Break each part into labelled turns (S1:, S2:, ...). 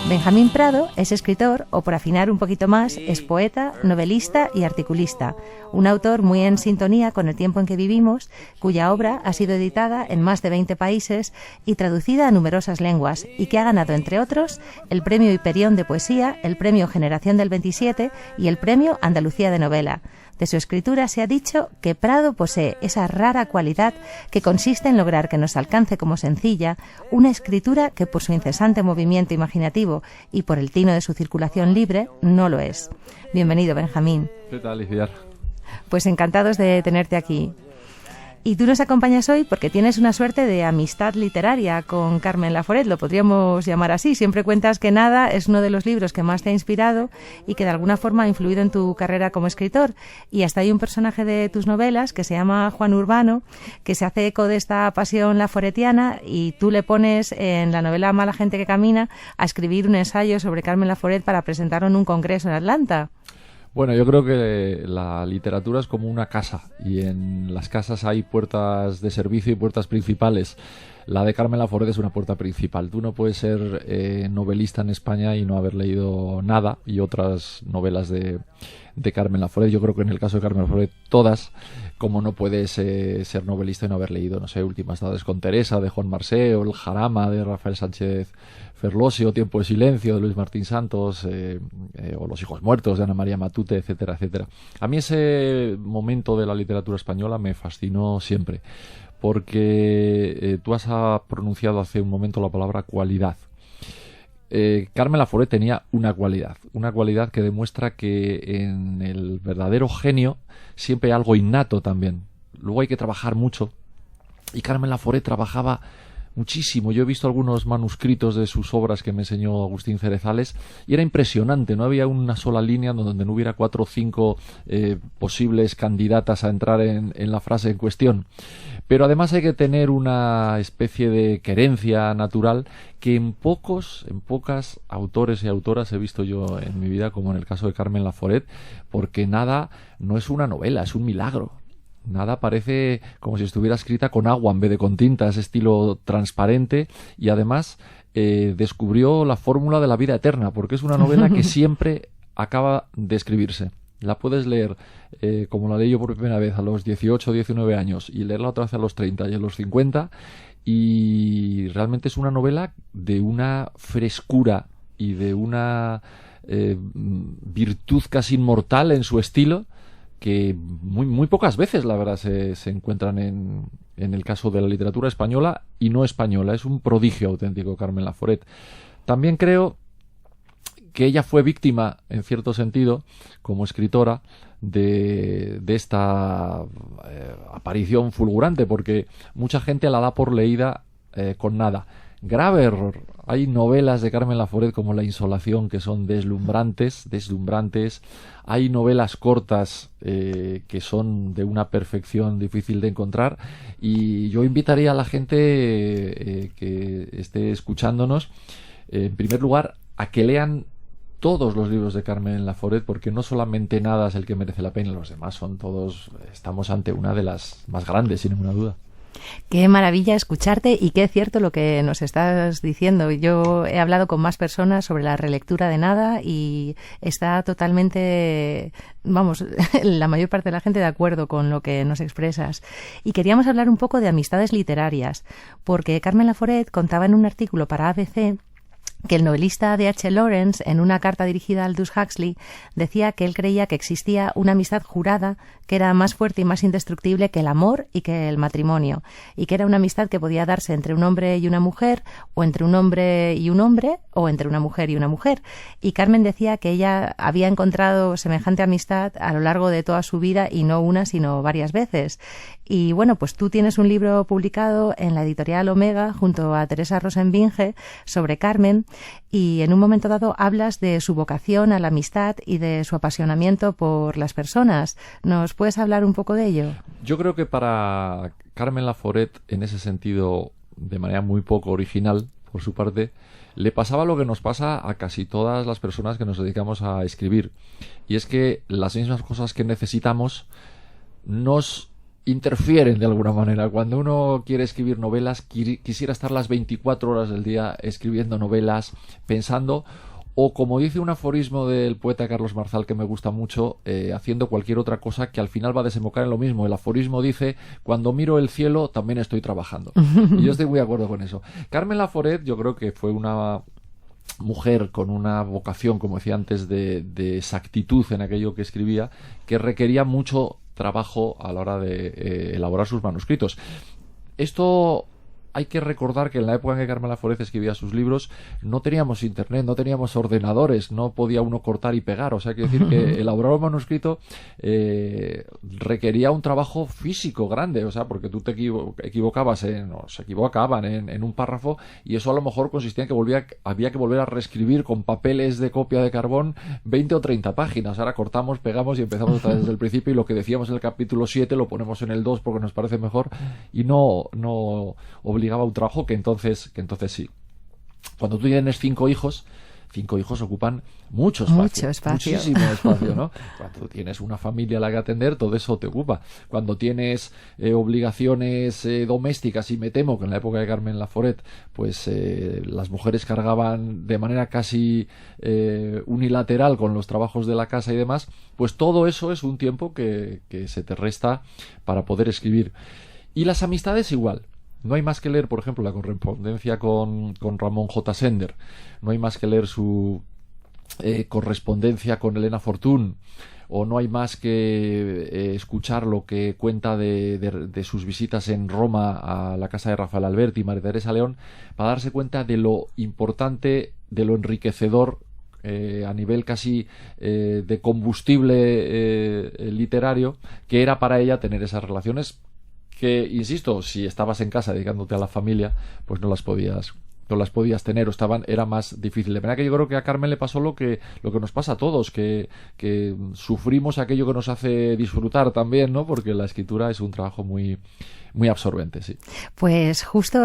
S1: Benjamín Prado es escritor, o por afinar un poquito más, es poeta, novelista y articulista, un autor muy en sintonía con el tiempo en que vivimos, cuya obra ha sido editada en más de 20 países y traducida a numerosas lenguas, y que ha ganado, entre otros, el Premio Hiperión de Poesía, el Premio Generación del 27 y el Premio Andalucía de Novela. De su escritura se ha dicho que Prado posee esa rara cualidad que consiste en lograr que nos alcance como sencilla una escritura que por su incesante movimiento imaginativo y por el tino de su circulación libre no lo es. Bienvenido, Benjamín.
S2: ¿Qué tal, Iciar?
S1: Pues encantados de tenerte aquí. Y tú nos acompañas hoy porque tienes una suerte de amistad literaria con Carmen Laforet, lo podríamos llamar así. Siempre cuentas que Nada es uno de los libros que más te ha inspirado y que de alguna forma ha influido en tu carrera como escritor. Y hasta hay un personaje de tus novelas que se llama Juan Urbano, que se hace eco de esta pasión laforetiana, y tú le pones en la novela Mala gente que camina a escribir un ensayo sobre Carmen Laforet para presentarlo en un congreso en Atlanta.
S2: Bueno, yo creo que la literatura es como una casa, y en las casas hay puertas de servicio y puertas principales. La de Carmen Laforet es una puerta principal. Tú no puedes ser novelista en España y no haber leído Nada y otras novelas de Carmen Laforet. Yo creo que en el caso de Carmen Laforet todas, como no puedes ser novelista y no haber leído, no sé, Últimas tardes con Teresa de Juan Marsé, o El Jarama de Rafael Sánchez Ferlosio, o Tiempo de silencio de Luis Martín Santos, o Los hijos muertos de Ana María Matute, etcétera, etcétera. A mí ese momento de la literatura española me fascinó siempre, porque tú has pronunciado hace un momento la palabra cualidad. Carmen Laforet tenía una cualidad que demuestra que en el verdadero genio siempre hay algo innato también. Luego hay que trabajar mucho, y Carmen Laforet trabajaba muchísimo. Yo he visto algunos manuscritos de sus obras que me enseñó Agustín Cerezales y era impresionante. No había una sola línea donde no hubiera 4 o 5 posibles candidatas a entrar en la frase en cuestión. Pero además hay que tener una especie de querencia natural que en pocas autores y autoras he visto yo en mi vida, como en el caso de Carmen Laforet, porque Nada no es una novela, es un milagro. Nada parece como si estuviera escrita con agua en vez de con tinta, ese estilo transparente, y además descubrió la fórmula de la vida eterna, porque es una novela que siempre acaba de escribirse. La puedes leer como la leí yo por primera vez a los 18 o 19 años y leerla otra vez a los 30 y a los 50, y realmente es una novela de una frescura y de una virtud casi inmortal en su estilo, que muy pocas veces, la verdad, se encuentran en el caso de la literatura española y no española. Es un prodigio auténtico Carmen Laforet. También creo que ella fue víctima, en cierto sentido, como escritora, de esta aparición fulgurante, porque mucha gente la da por leída con Nada. Grave error. Hay novelas de Carmen Laforet como La insolación que son deslumbrantes. Hay novelas cortas que son de una perfección difícil de encontrar, y yo invitaría a la gente que esté escuchándonos, en primer lugar, a que lean todos los libros de Carmen Laforet, porque no solamente Nada es el que merece la pena, los demás son todos. Estamos ante una de las más grandes, sin ninguna duda.
S1: Qué maravilla escucharte, y qué cierto lo que nos estás diciendo. Yo he hablado con más personas sobre la relectura de Nada y está totalmente, la mayor parte de la gente de acuerdo con lo que nos expresas. Y queríamos hablar un poco de amistades literarias, porque Carmen Laforet contaba en un artículo para ABC que el novelista D.H. Lawrence, en una carta dirigida a Aldous Huxley, decía que él creía que existía una amistad jurada que era más fuerte y más indestructible que el amor y que el matrimonio, y que era una amistad que podía darse entre un hombre y una mujer, o entre un hombre y un hombre, o entre una mujer y una mujer. Y Carmen decía que ella había encontrado semejante amistad a lo largo de toda su vida, y no una, sino varias veces. Y bueno, pues tú tienes un libro publicado en la editorial Omega junto a Teresa Rosenbinge sobre Carmen, y en un momento dado hablas de su vocación a la amistad y de su apasionamiento por las personas. ¿Nos puedes hablar un poco de ello?
S2: Yo creo que para Carmen Laforet, en ese sentido, de manera muy poco original por su parte, le pasaba lo que nos pasa a casi todas las personas que nos dedicamos a escribir, y es que las mismas cosas que necesitamos nos interfieren de alguna manera. Cuando uno quiere escribir novelas, quisiera estar las 24 horas del día escribiendo novelas, pensando, o como dice un aforismo del poeta Carlos Marzal que me gusta mucho, haciendo cualquier otra cosa que al final va a desembocar en lo mismo. El aforismo dice: cuando miro el cielo también estoy trabajando. Y yo estoy muy de acuerdo con eso. Carmen Laforet, yo creo que fue una mujer con una vocación, como decía antes, de exactitud en aquello que escribía, que requería mucho trabajo a la hora de elaborar sus manuscritos. Esto hay que recordar que en la época en que Carmen Laforet escribía sus libros no teníamos internet, no teníamos ordenadores, no podía uno cortar y pegar. O sea, quiero decir que elaborar un manuscrito requería un trabajo físico grande. O sea, porque tú te equivocabas se equivocaban en un párrafo, y eso a lo mejor consistía en que había que volver a reescribir con papeles de copia de carbón 20 o 30 páginas. Ahora cortamos, pegamos y empezamos otra vez desde el principio, y lo que decíamos en el capítulo 7 lo ponemos en el 2 porque nos parece mejor, y no obligaba a un trabajo que entonces sí. Cuando tú tienes 5 hijos ocupan mucho espacio. Muchísimo espacio, ¿no? Cuando tienes una familia a la que atender, todo eso te ocupa. Cuando tienes obligaciones domésticas, y me temo que en la época de Carmen Laforet, pues las mujeres cargaban de manera casi unilateral con los trabajos de la casa y demás, pues todo eso es un tiempo que se te resta para poder escribir. Y las amistades igual. No hay más que leer, por ejemplo, la correspondencia con Ramón J. Sender. No hay más que leer su correspondencia con Elena Fortún. O no hay más que escuchar lo que cuenta de sus visitas en Roma a la casa de Rafael Alberti y María Teresa León, para darse cuenta de lo importante, de lo enriquecedor, a nivel casi de combustible literario, que era para ella tener esas relaciones que, insisto, si estabas en casa dedicándote a la familia, pues no las podías tener, o era más difícil. De manera que yo creo que a Carmen le pasó lo que nos pasa a todos, que sufrimos aquello que nos hace disfrutar también, ¿no? Porque la escritura es un trabajo muy, muy absorbente, sí.
S1: Pues justo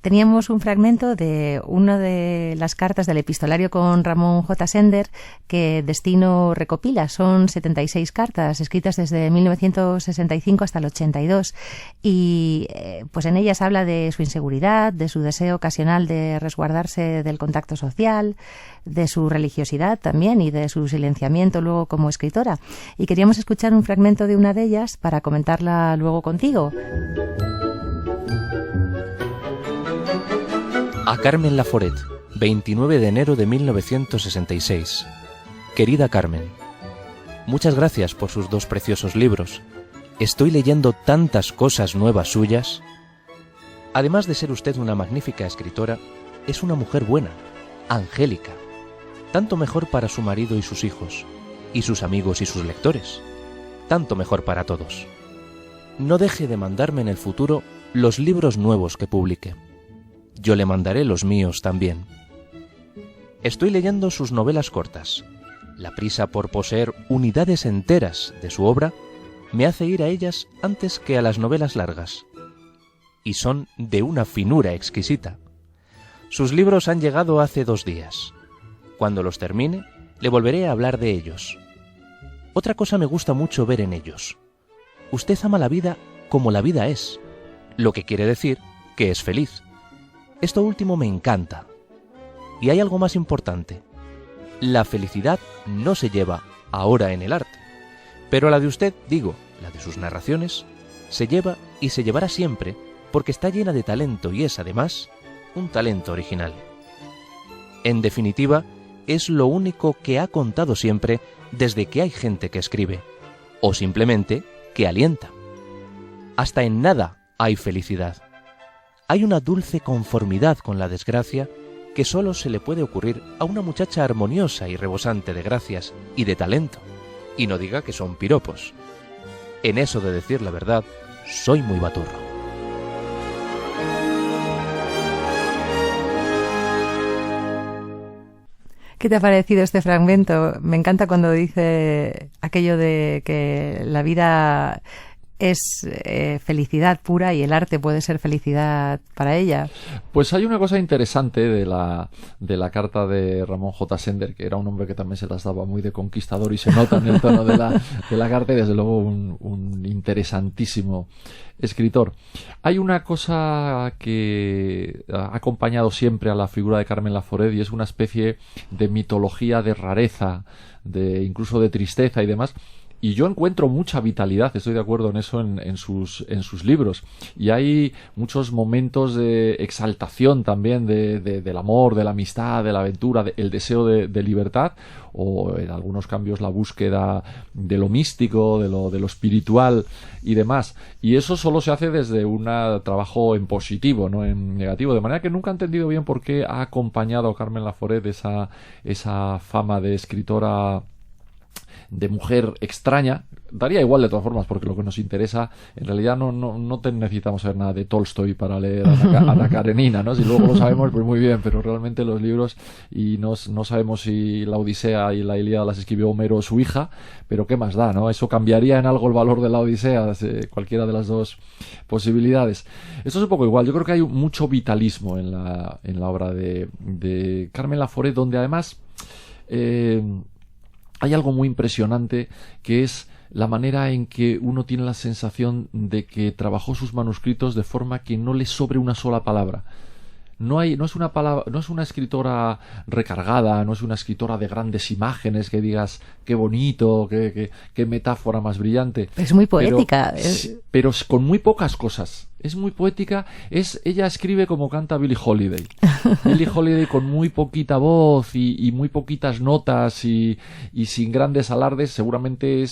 S1: teníamos un fragmento de una de las cartas del epistolario con Ramón J. Sender que Destino recopila. Son 76 cartas escritas desde 1965 hasta el 82, y pues en ellas habla de su inseguridad, de su deseo ocasional de resguardarse del contacto social, de su religiosidad también y de su silenciamiento luego como escritora. Y queríamos escuchar un fragmento de una de ellas para comentarla luego contigo.
S3: A Carmen Laforet, 29 de enero de 1966. Querida Carmen, muchas gracias por sus 2 preciosos libros. Estoy leyendo tantas cosas nuevas suyas. Además de ser usted una magnífica escritora, es una mujer buena, angélica, tanto mejor para su marido y sus hijos, y sus amigos y sus lectores, tanto mejor para todos. No deje de mandarme en el futuro los libros nuevos que publique. Yo le mandaré los míos también. Estoy leyendo sus novelas cortas. La prisa por poseer unidades enteras de su obra me hace ir a ellas antes que a las novelas largas. Y son de una finura exquisita. Sus libros han llegado hace 2 días. Cuando los termine, le volveré a hablar de ellos. Otra cosa me gusta mucho ver en ellos. Usted ama la vida como la vida es, lo que quiere decir que es feliz. Esto último me encanta. Y hay algo más importante. La felicidad no se lleva ahora en el arte, pero la de usted, digo, la de sus narraciones, se lleva y se llevará siempre, porque está llena de talento y es, además, un talento original. En definitiva, es lo único que ha contado siempre desde que hay gente que escribe, o simplemente que alienta. Hasta en nada hay felicidad. Hay una dulce conformidad con la desgracia que solo se le puede ocurrir a una muchacha armoniosa y rebosante de gracias y de talento, y no diga que son piropos. En eso de decir la verdad, soy muy baturro.
S1: ¿Qué te ha parecido este fragmento? Me encanta cuando dice aquello de que la vida es felicidad pura y el arte puede ser felicidad para ella.
S2: Pues hay una cosa interesante de la carta de Ramón J. Sender, que era un hombre que también se las daba muy de conquistador y se nota en el tono de la carta, y desde luego un interesantísimo escritor. Hay una cosa que ha acompañado siempre a la figura de Carmen Laforet, y es una especie de mitología de rareza, incluso de tristeza y demás. Y yo encuentro mucha vitalidad, estoy de acuerdo en eso, en sus libros. Y hay muchos momentos de exaltación también del amor, de la amistad, de la aventura, el deseo de libertad, o en algunos cambios la búsqueda de lo místico, de lo espiritual y demás. Y eso solo se hace desde un trabajo en positivo, no en negativo. De manera que nunca he entendido bien por qué ha acompañado a Carmen Laforet esa fama de escritora, de mujer extraña. Daría igual de todas formas, porque lo que nos interesa, en realidad no necesitamos saber nada de Tolstoy para leer a Ana Karenina, ¿no? Si luego lo sabemos, pues muy bien, pero realmente los libros, y no sabemos si la Odisea y la Ilíada las escribió Homero o su hija, pero qué más da, ¿no? Eso cambiaría en algo el valor de la Odisea, cualquiera de las dos posibilidades. Esto es un poco igual. Yo creo que hay mucho vitalismo en la obra de Carmen Laforet, donde además hay algo muy impresionante, que es la manera en que uno tiene la sensación de que trabajó sus manuscritos de forma que no le sobre una sola palabra. No es una escritora recargada, no es una escritora de grandes imágenes que digas qué bonito, qué metáfora más brillante.
S1: Es muy poética.
S2: Pero con muy pocas cosas. Es muy poética. Ella escribe como canta Billie Holiday. Billie Holiday con muy poquita voz y muy poquitas notas y sin grandes alardes, seguramente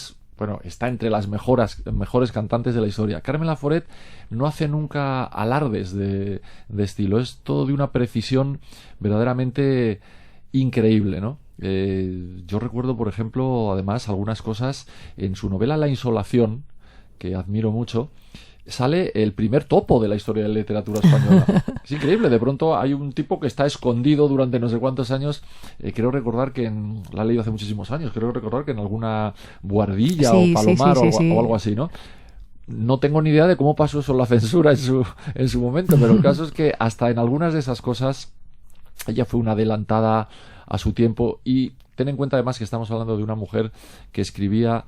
S2: está entre las mejores cantantes de la historia. Carmen Laforet no hace nunca alardes de estilo, es todo de una precisión verdaderamente increíble, ¿no? Yo recuerdo, por ejemplo, además, algunas cosas en su novela La Insolación, que admiro mucho. Sale el primer topo de la historia de la literatura española. Es increíble, de pronto hay un tipo que está escondido durante no sé cuántos años. Creo recordar que la he leído hace muchísimos años, creo recordar que en alguna Buhardilla o Palomar o algo así, ¿no? No tengo ni idea de cómo pasó eso la censura en su momento, pero el caso es que hasta en algunas de esas cosas ella fue una adelantada a su tiempo. Y ten en cuenta además que estamos hablando de una mujer que escribía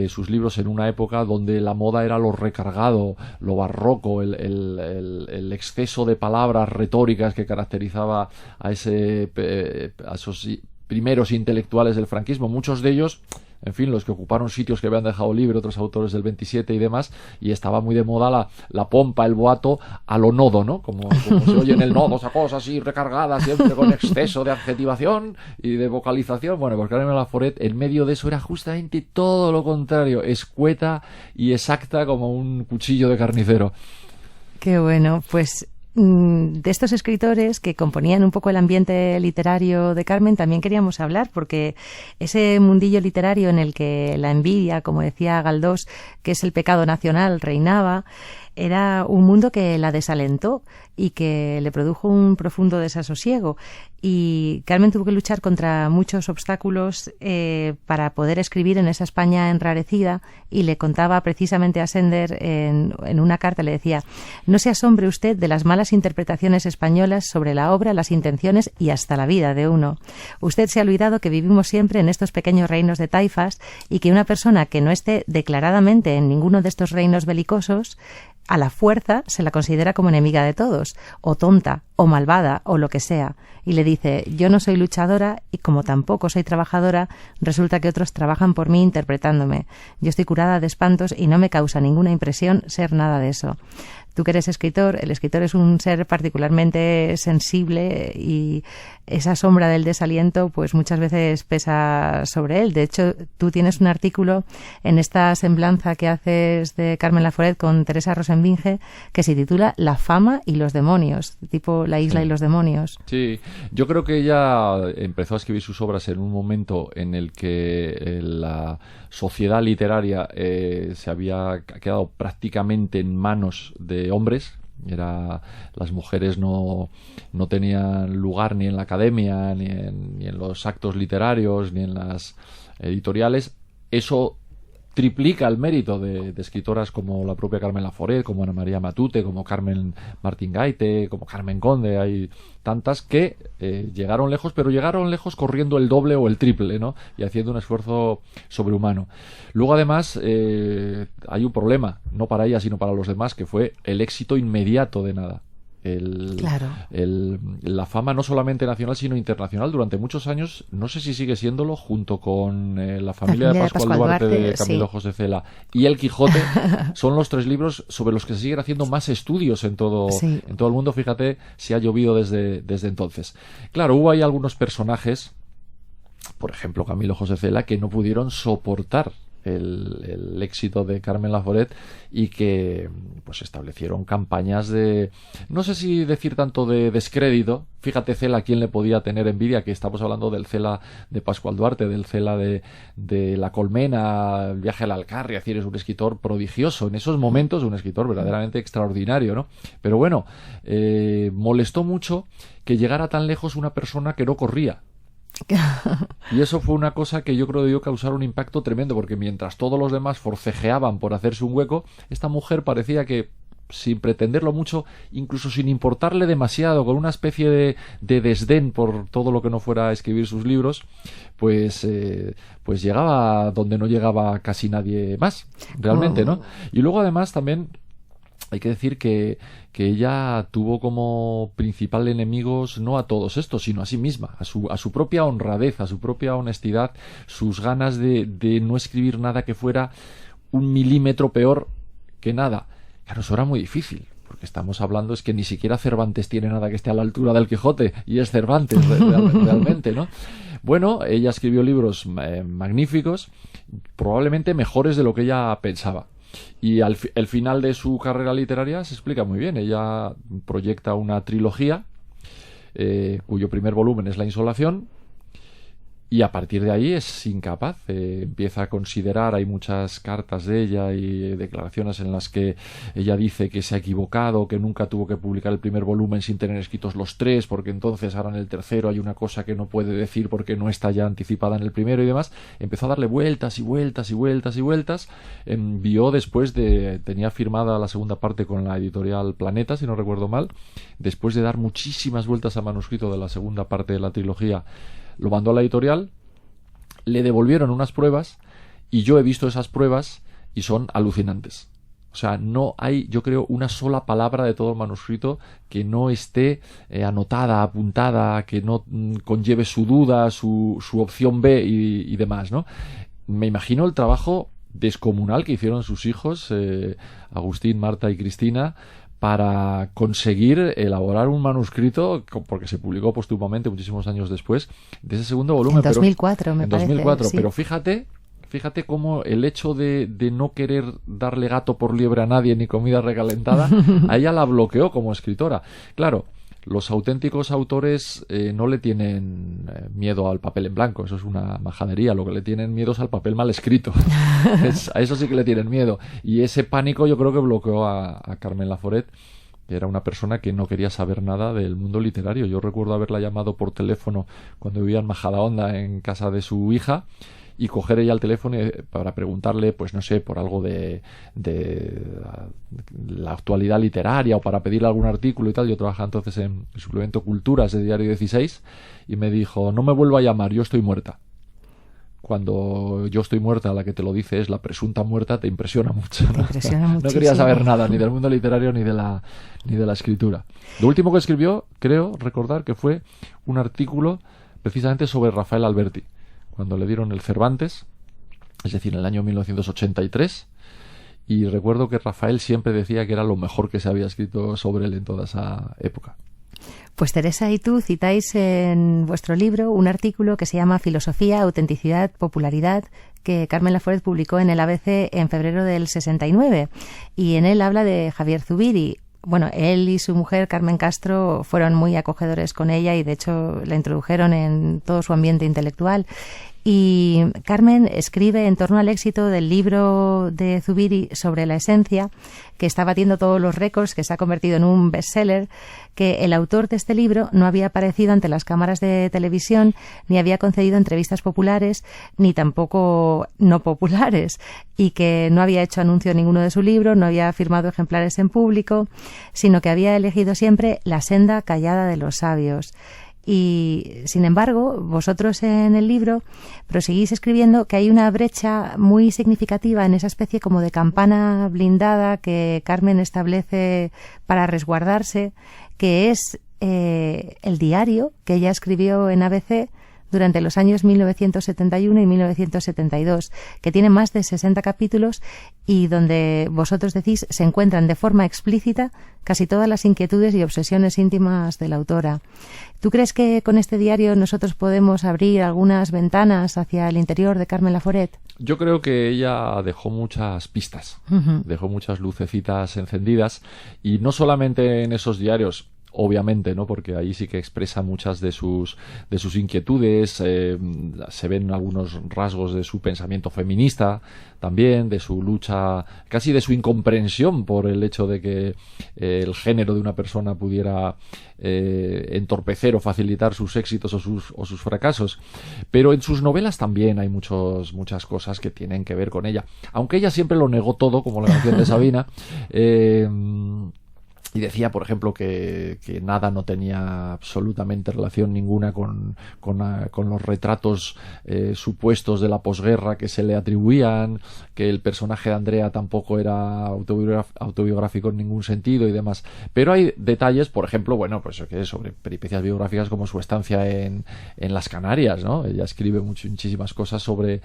S2: sus libros en una época donde la moda era lo recargado, lo barroco, el exceso de palabras retóricas que caracterizaba a esos primeros intelectuales del franquismo. Muchos de ellos, en fin, los que ocuparon sitios que habían dejado libre, otros autores del 27 y demás, y estaba muy de moda la pompa, el boato a lo nodo, ¿no? Como se oye en el nodo, esa cosa así recargada, siempre con exceso de adjetivación y de vocalización. Bueno, pues Carmen Laforet, en medio de eso, era justamente todo lo contrario, escueta y exacta como un cuchillo de carnicero.
S1: Qué bueno, pues de estos escritores que componían un poco el ambiente literario de Carmen también queríamos hablar, porque ese mundillo literario en el que la envidia, como decía Galdós, que es el pecado nacional, reinaba, era un mundo que la desalentó y que le produjo un profundo desasosiego. Y Carmen tuvo que luchar contra muchos obstáculos para poder escribir en esa España enrarecida, y le contaba precisamente a Sender en una carta, le decía: no se asombre usted de las malas interpretaciones españolas sobre la obra, las intenciones y hasta la vida de uno. Usted se ha olvidado que vivimos siempre en estos pequeños reinos de taifas, y que una persona que no esté declaradamente en ninguno de estos reinos belicosos, a la fuerza se la considera como enemiga de todos, o tonta, o malvada, o lo que sea. Y le dice: yo no soy luchadora, y como tampoco soy trabajadora, resulta que otros trabajan por mí interpretándome. Yo estoy curada de espantos y no me causa ninguna impresión ser nada de eso. Tú que eres escritor, el escritor es un ser particularmente sensible, y esa sombra del desaliento pues muchas veces pesa sobre él. De hecho, tú tienes un artículo en esta semblanza que haces de Carmen Laforet con Teresa Rosenvinge que se titula La fama y los demonios, tipo La isla y los demonios.
S2: Sí, yo creo que ella empezó a escribir sus obras en un momento en el que la sociedad literaria se había quedado prácticamente en manos de hombres. Las mujeres no tenían lugar ni en la academia, ni en los actos literarios, ni en las editoriales. Eso triplica el mérito de escritoras como la propia Carmen Laforet, como Ana María Matute, como Carmen Martín Gaite, como Carmen Conde. Hay tantas que llegaron lejos, pero llegaron lejos corriendo el doble o el triple, ¿no? Y haciendo un esfuerzo sobrehumano. Luego, además, hay un problema, no para ella, sino para los demás, que fue el éxito inmediato de Nada.
S1: Claro.
S2: La fama no solamente nacional sino internacional durante muchos años, no sé si sigue siéndolo, junto con la familia de Pascual Duarte de Camilo José Cela y El Quijote, son los 3 libros sobre los que se siguen haciendo más estudios en todo el mundo. Fíjate si ha llovido desde entonces. Claro, hubo ahí algunos personajes, por ejemplo Camilo José Cela, que no pudieron soportar el éxito de Carmen Laforet y que pues establecieron campañas de, no sé si decir tanto de descrédito. Fíjate Cela, ¿quién le podía tener envidia? Que estamos hablando del Cela de Pascual Duarte, del Cela de La Colmena, El viaje a la Alcarria. Es decir, es un escritor prodigioso en esos momentos, un escritor verdaderamente extraordinario, ¿no? Pero bueno, molestó mucho que llegara tan lejos una persona que no corría. Y eso fue una cosa que yo creo que dio causar un impacto tremendo, porque mientras todos los demás forcejeaban por hacerse un hueco, esta mujer parecía que, sin pretenderlo mucho, incluso sin importarle demasiado, con una especie de desdén por todo lo que no fuera a escribir sus libros, pues llegaba donde no llegaba casi nadie más, realmente, ¿no? Y luego además también hay que decir que ella tuvo como principal enemigos no a todos estos, sino a sí misma, a su propia honradez, a su propia honestidad, sus ganas de no escribir nada que fuera un milímetro peor que nada. Claro, eso era muy difícil, porque estamos hablando, es que ni siquiera Cervantes tiene nada que esté a la altura del Quijote, y es Cervantes realmente, ¿no? Bueno, ella escribió libros magníficos, probablemente mejores de lo que ella pensaba. Y el final de su carrera literaria se explica muy bien. Ella proyecta una trilogía cuyo primer volumen es La Insolación, y a partir de ahí es incapaz. Empieza a considerar, hay muchas cartas de ella y declaraciones en las que ella dice que se ha equivocado, que nunca tuvo que publicar el primer volumen sin tener escritos los 3, porque entonces ahora en el tercero hay una cosa que no puede decir porque no está ya anticipada en el primero y demás. Empezó a darle vueltas y vueltas y vueltas y vueltas. Envió después tenía firmada la segunda parte con la editorial Planeta, si no recuerdo mal. Después de dar muchísimas vueltas al manuscrito de la segunda parte de la trilogía, lo mandó a la editorial, le devolvieron unas pruebas y yo he visto esas pruebas y son alucinantes. O sea, no hay, yo creo, una sola palabra de todo el manuscrito que no esté anotada, apuntada, que no conlleve su duda, su opción B y demás, ¿no? Me imagino el trabajo descomunal que hicieron sus hijos, Agustín, Marta y Cristina, para conseguir elaborar un manuscrito, porque se publicó póstumamente muchísimos años después, de ese segundo volumen.
S1: En 2004, me parece. En
S2: 2004,
S1: sí.
S2: Pero fíjate cómo el hecho de no querer darle gato por liebre a nadie ni comida recalentada, a ella la bloqueó como escritora. Claro, los auténticos autores no le tienen miedo al papel en blanco, eso es una majadería. Lo que le tienen miedo es al papel mal escrito. A eso sí que le tienen miedo. Y ese pánico yo creo que bloqueó a Carmen Laforet, que era una persona que no quería saber nada del mundo literario. Yo recuerdo haberla llamado por teléfono cuando vivía en Majadahonda, en casa de su hija, y coger ella el teléfono para preguntarle, pues no sé, por algo de la actualidad literaria o para pedirle algún artículo y tal. Yo trabajaba entonces en el suplemento Culturas de Diario 16 y me dijo, no me vuelva a llamar, yo estoy muerta. Cuando yo estoy muerta, la que te lo dice es la presunta muerta, te impresiona mucho, ¿no?
S1: Te impresiona muchísimo.
S2: No quería saber nada ni del mundo literario ni de la escritura. Lo último que escribió, creo recordar que fue un artículo precisamente sobre Rafael Alberti, cuando le dieron el Cervantes, es decir, en el año 1983, y recuerdo que Rafael siempre decía que era lo mejor que se había escrito sobre él en toda esa época.
S1: Pues Teresa y tú citáis en vuestro libro un artículo que se llama Filosofía, Autenticidad, Popularidad, que Carmen Laforet publicó en el ABC en febrero del 69, y en él habla de Javier Zubiri. Bueno, él y su mujer, Carmen Castro, fueron muy acogedores con ella y de hecho la introdujeron en todo su ambiente intelectual. Y Carmen escribe en torno al éxito del libro de Zubiri sobre la esencia, que está batiendo todos los récords, que se ha convertido en un bestseller, que el autor de este libro no había aparecido ante las cámaras de televisión, ni había concedido entrevistas populares, ni tampoco no populares, y que no había hecho anuncio de ninguno de su libro, no había firmado ejemplares en público, sino que había elegido siempre la senda callada de los sabios. Y, sin embargo, vosotros en el libro proseguís escribiendo que hay una brecha muy significativa en esa especie como de campana blindada que Carmen establece para resguardarse, que es el diario que ella escribió en ABC durante los años 1971 y 1972, que tiene más de 60 capítulos y donde vosotros decís se encuentran de forma explícita casi todas las inquietudes y obsesiones íntimas de la autora. ¿Tú crees que con este diario nosotros podemos abrir algunas ventanas hacia el interior de Carmen Laforet?
S2: Yo creo que ella dejó muchas pistas, dejó muchas lucecitas encendidas, y no solamente en esos diarios, obviamente, ¿no? Porque ahí sí que expresa muchas de sus inquietudes, se ven algunos rasgos de su pensamiento feminista, también de su lucha, casi de su incomprensión por el hecho de que el género de una persona pudiera entorpecer o facilitar sus éxitos o sus fracasos. Pero en sus novelas también hay muchas cosas que tienen que ver con ella, aunque ella siempre lo negó todo, como la canción de Sabina. Y decía, por ejemplo, que nada, no tenía absolutamente relación ninguna con los retratos supuestos de la posguerra que se le atribuían, que el personaje de Andrea tampoco era autobiográfico en ningún sentido y demás. Pero hay detalles, por ejemplo, bueno, pues sobre peripecias biográficas como su estancia en las Canarias, ¿no? Ella escribe muchísimas cosas sobre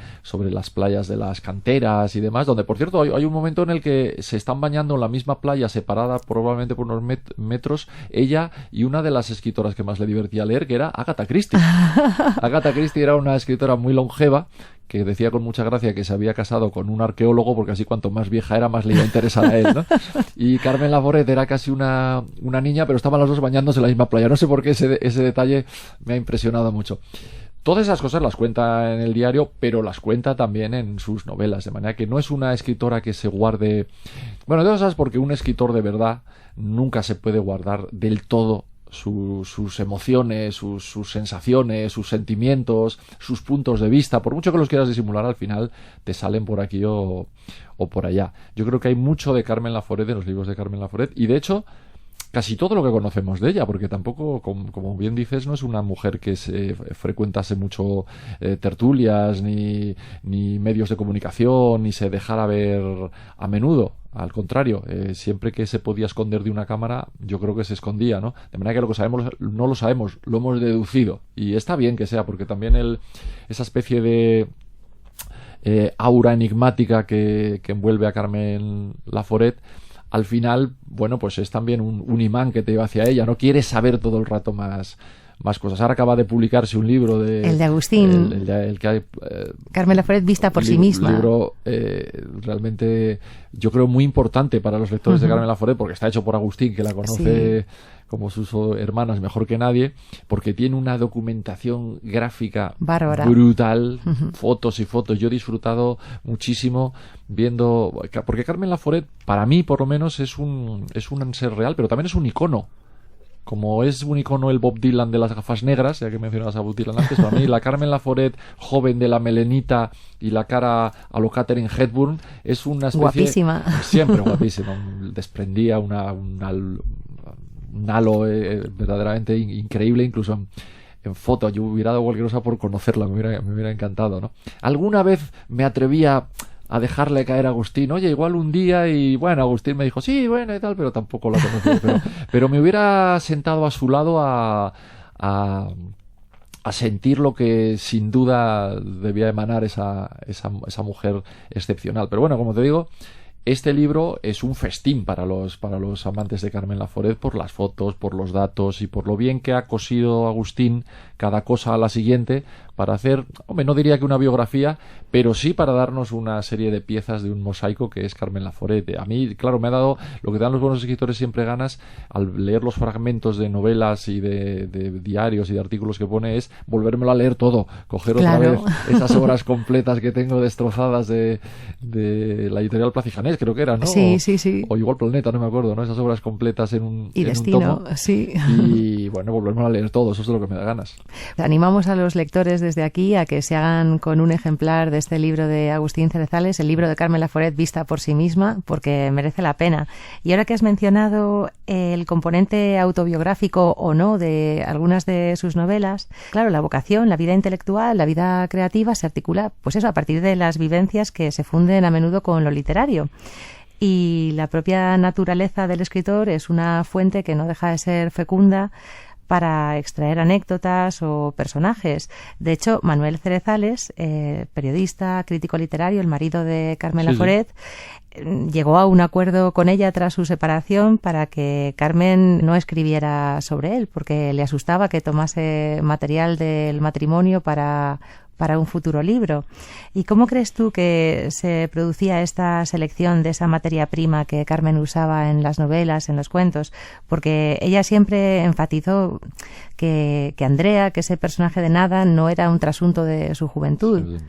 S2: las playas de las canteras y demás, donde, por cierto, hay un momento en el que se están bañando en la misma playa, separada probablemente por unos metros, ella y una de las escritoras que más le divertía leer, que era Agatha Christie. Agatha Christie era una escritora muy longeva, que decía con mucha gracia que se había casado con un arqueólogo, porque así cuanto más vieja era, más le iba a interesar a él, ¿no? Y Carmen Laforet era casi una niña, pero estaban las dos bañándose en la misma playa. No sé por qué ese detalle me ha impresionado mucho. Todas esas cosas las cuenta en el diario, pero las cuenta también en sus novelas, de manera que no es una escritora que se guarde... Bueno, de esas, porque un escritor de verdad nunca se puede guardar del todo sus emociones, sus sensaciones, sus sentimientos, sus puntos de vista. Por mucho que los quieras disimular, al final te salen por aquí o por allá. Yo creo que hay mucho de Carmen Laforet, de los libros de Carmen Laforet, y de hecho casi todo lo que conocemos de ella, porque tampoco, como bien dices, no es una mujer que se frecuentase mucho tertulias, ni medios de comunicación, ni se dejara ver a menudo. Al contrario, siempre que se podía esconder de una cámara, yo creo que se escondía, ¿no? De manera que lo que sabemos no lo sabemos, lo hemos deducido. Y está bien que sea, porque también esa especie de aura enigmática que envuelve a Carmen Laforet, al final, bueno, pues es también un imán que te lleva hacia ella, ¿no? Quieres saber todo el rato más cosas. Ahora acaba de publicarse un libro de...
S1: El de Agustín.
S2: El que hay...
S1: Carmen Laforet vista por sí misma.
S2: Un libro realmente, yo creo, muy importante para los lectores de Carmen Laforet, porque está hecho por Agustín, que la conoce... Sí, como sus hermanas mejor que nadie, porque tiene una documentación gráfica
S1: bárbara,
S2: brutal, fotos y fotos. Yo he disfrutado muchísimo viendo, porque Carmen Laforet, para mí por lo menos, es un ser real, pero también es un icono. Como es un icono el Bob Dylan de las gafas negras, ya que mencionabas a Bob Dylan antes, para mí la Carmen Laforet joven de la melenita y la cara a lo Katharine Hepburn es una especie...
S1: Guapísima.
S2: Siempre guapísima. Desprendía un halo verdaderamente increíble, incluso en foto. Yo hubiera dado cualquier cosa por conocerla, me hubiera encantado, ¿no? Alguna vez me atrevía a dejarle caer a Agustín, oye, igual un día, y bueno, Agustín me dijo, sí, bueno, y tal, pero tampoco la conocí, pero me hubiera sentado a su lado a sentir lo que sin duda debía emanar esa mujer excepcional. Pero bueno, como te digo, este libro es un festín para los amantes de Carmen Laforet, por las fotos, por los datos y por lo bien que ha cosido Agustín cada cosa a la siguiente para hacer, hombre, no diría que una biografía, pero sí para darnos una serie de piezas de un mosaico que es Carmen Laforet. A mí, claro, me ha dado lo que dan los buenos escritores siempre ganas al leer los fragmentos de novelas y de diarios y de artículos que pone, es volvérmelo a leer todo, coger otra vez esas obras completas que tengo destrozadas de la editorial Plaza y Janés, creo que era, ¿no?
S1: Sí.
S2: O igual Planeta, no me acuerdo, ¿no? Esas obras completas en un
S1: Destino,
S2: tomo.
S1: sí.
S2: Y bueno, volvérmelo a leer todo, eso es de lo que me da ganas.
S1: Animamos a los lectores desde aquí a que se hagan con un ejemplar de este libro de Agustín Cerezales, el libro de Carmen Laforet vista por sí misma, porque merece la pena. Y ahora que has mencionado el componente autobiográfico o no de algunas de sus novelas, claro, la vocación, la vida intelectual, la vida creativa se articula, pues eso, a partir de las vivencias que se funden a menudo con lo literario. Y la propia naturaleza del escritor es una fuente que no deja de ser fecunda para extraer anécdotas o personajes. De hecho, Manuel Cerezales, periodista, crítico literario, el marido de Carmen Laforet, llegó a un acuerdo con ella tras su separación para que Carmen no escribiera sobre él, porque le asustaba que tomase material del matrimonio para un futuro libro. ¿Y cómo crees tú que se producía esta selección de esa materia prima que Carmen usaba en las novelas, en los cuentos? Porque ella siempre enfatizó que Andrea, que ese personaje de nada, no era un trasunto de su juventud.
S2: Sí.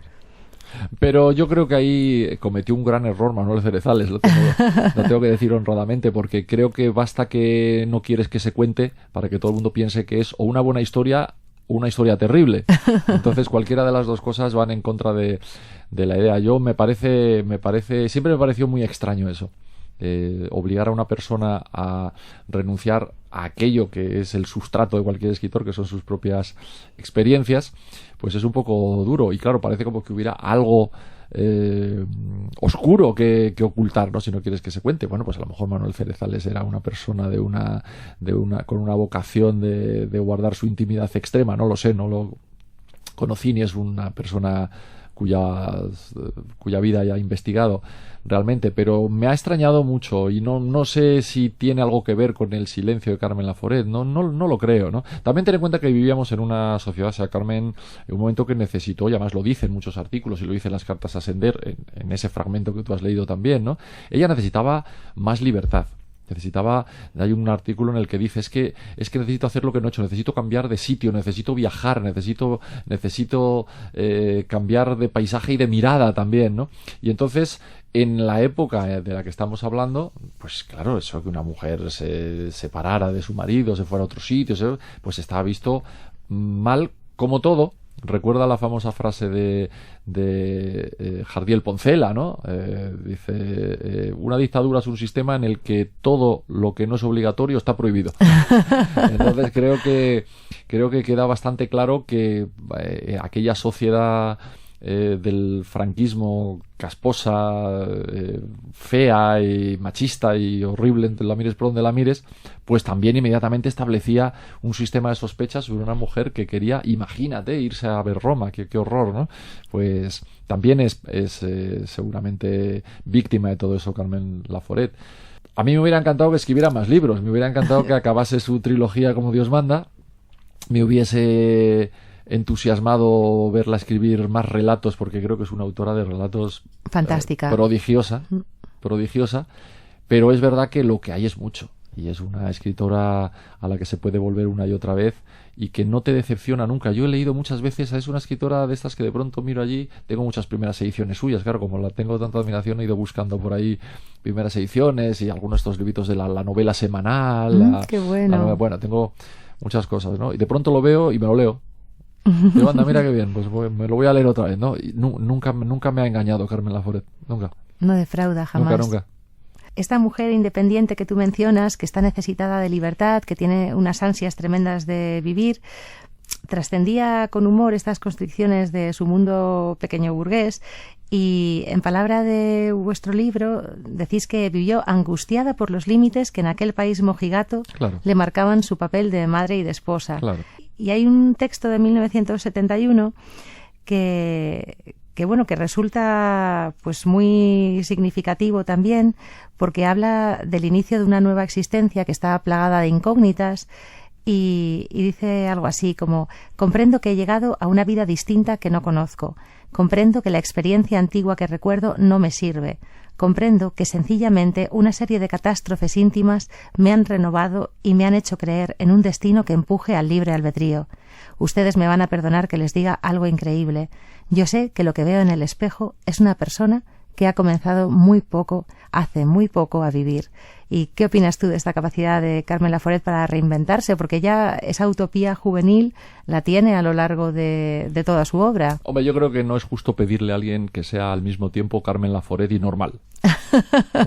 S2: Pero yo creo que ahí cometió un gran error Manuel Cerezales, lo tengo que decir honradamente, porque creo que basta que no quieres que se cuente para que todo el mundo piense que es o una buena historia o una historia terrible. Entonces cualquiera de las dos cosas van en contra de la idea. Siempre me pareció muy extraño eso. Obligar a una persona a renunciar a aquello que es el sustrato de cualquier escritor, que son sus propias experiencias, pues es un poco duro. Y claro, parece como que hubiera algo oscuro que ocultar, ¿no? Si no quieres que se cuente. Bueno, pues a lo mejor Manuel Cerezales era una persona con una vocación de guardar su intimidad extrema. No lo sé, no lo conocí, ni es una persona cuya vida haya investigado realmente, pero me ha extrañado mucho y no sé si tiene algo que ver con el silencio de Carmen Laforet, no lo creo, ¿no? También ten en cuenta que vivíamos en una sociedad, o sea, Carmen en un momento que necesitó, y además lo dice en muchos artículos y lo dice en las cartas a Sender, en ese fragmento que tú has leído también, ¿no? Ella necesitaba más libertad. Hay un artículo en el que dice es que necesito hacer lo que no he hecho, necesito cambiar de sitio, necesito viajar, necesito cambiar de paisaje y de mirada también, ¿no? Y entonces, en la época de la que estamos hablando, pues claro, eso que una mujer se separara de su marido, se fuera a otro sitio, pues estaba visto mal, como todo. Recuerda la famosa frase de Jardiel Poncela, ¿no? Dice, una dictadura es un sistema en el que todo lo que no es obligatorio está prohibido. Entonces creo que queda bastante claro que aquella sociedad del franquismo casposa, fea y machista y horrible, la mires por donde la mires, pues también inmediatamente establecía un sistema de sospechas sobre una mujer que quería, imagínate, irse a ver Roma, qué horror, ¿no? Pues también es seguramente víctima de todo eso Carmen Laforet. A mí me hubiera encantado que escribiera más libros, me hubiera encantado que acabase su trilogía como Dios manda, me hubiese entusiasmado verla escribir más relatos, porque creo que es una autora de relatos
S1: fantástica,
S2: prodigiosa, pero es verdad que lo que hay es mucho, y es una escritora a la que se puede volver una y otra vez y que no te decepciona nunca. Yo he leído muchas veces, es una escritora de estas que de pronto miro allí, tengo muchas primeras ediciones suyas, claro, como la tengo tanta admiración, he ido buscando por ahí primeras ediciones y algunos de estos libritos de la novela semanal.
S1: Qué bueno.
S2: Bueno, tengo muchas cosas, ¿no? Y de pronto lo veo y me lo leo. Digo, anda, mira qué bien, pues me lo voy a leer otra vez, ¿no? Y nunca me ha engañado Carmen Laforet, nunca.
S1: No defrauda jamás.
S2: Nunca.
S1: Esta mujer independiente que tú mencionas, que está necesitada de libertad, que tiene unas ansias tremendas de vivir, trascendía con humor estas constricciones de su mundo pequeño burgués y, en palabra de vuestro libro, decís que vivió angustiada por los límites que en aquel país mojigato le marcaban su papel de madre y de esposa.
S2: Claro.
S1: Y hay un texto de 1971 que resulta pues muy significativo también, porque habla del inicio de una nueva existencia que está plagada de incógnitas y dice algo así como: comprendo que he llegado a una vida distinta que no conozco. Comprendo que la experiencia antigua que recuerdo no me sirve. Comprendo que sencillamente una serie de catástrofes íntimas me han renovado y me han hecho creer en un destino que empuje al libre albedrío. Ustedes me van a perdonar que les diga algo increíble. Yo sé que lo que veo en el espejo es una persona que ha comenzado hace muy poco a vivir. ¿Y qué opinas tú de esta capacidad de Carmen Laforet para reinventarse? Porque ya esa utopía juvenil la tiene a lo largo de toda su obra.
S2: Hombre, yo creo que no es justo pedirle a alguien que sea al mismo tiempo Carmen Laforet y normal.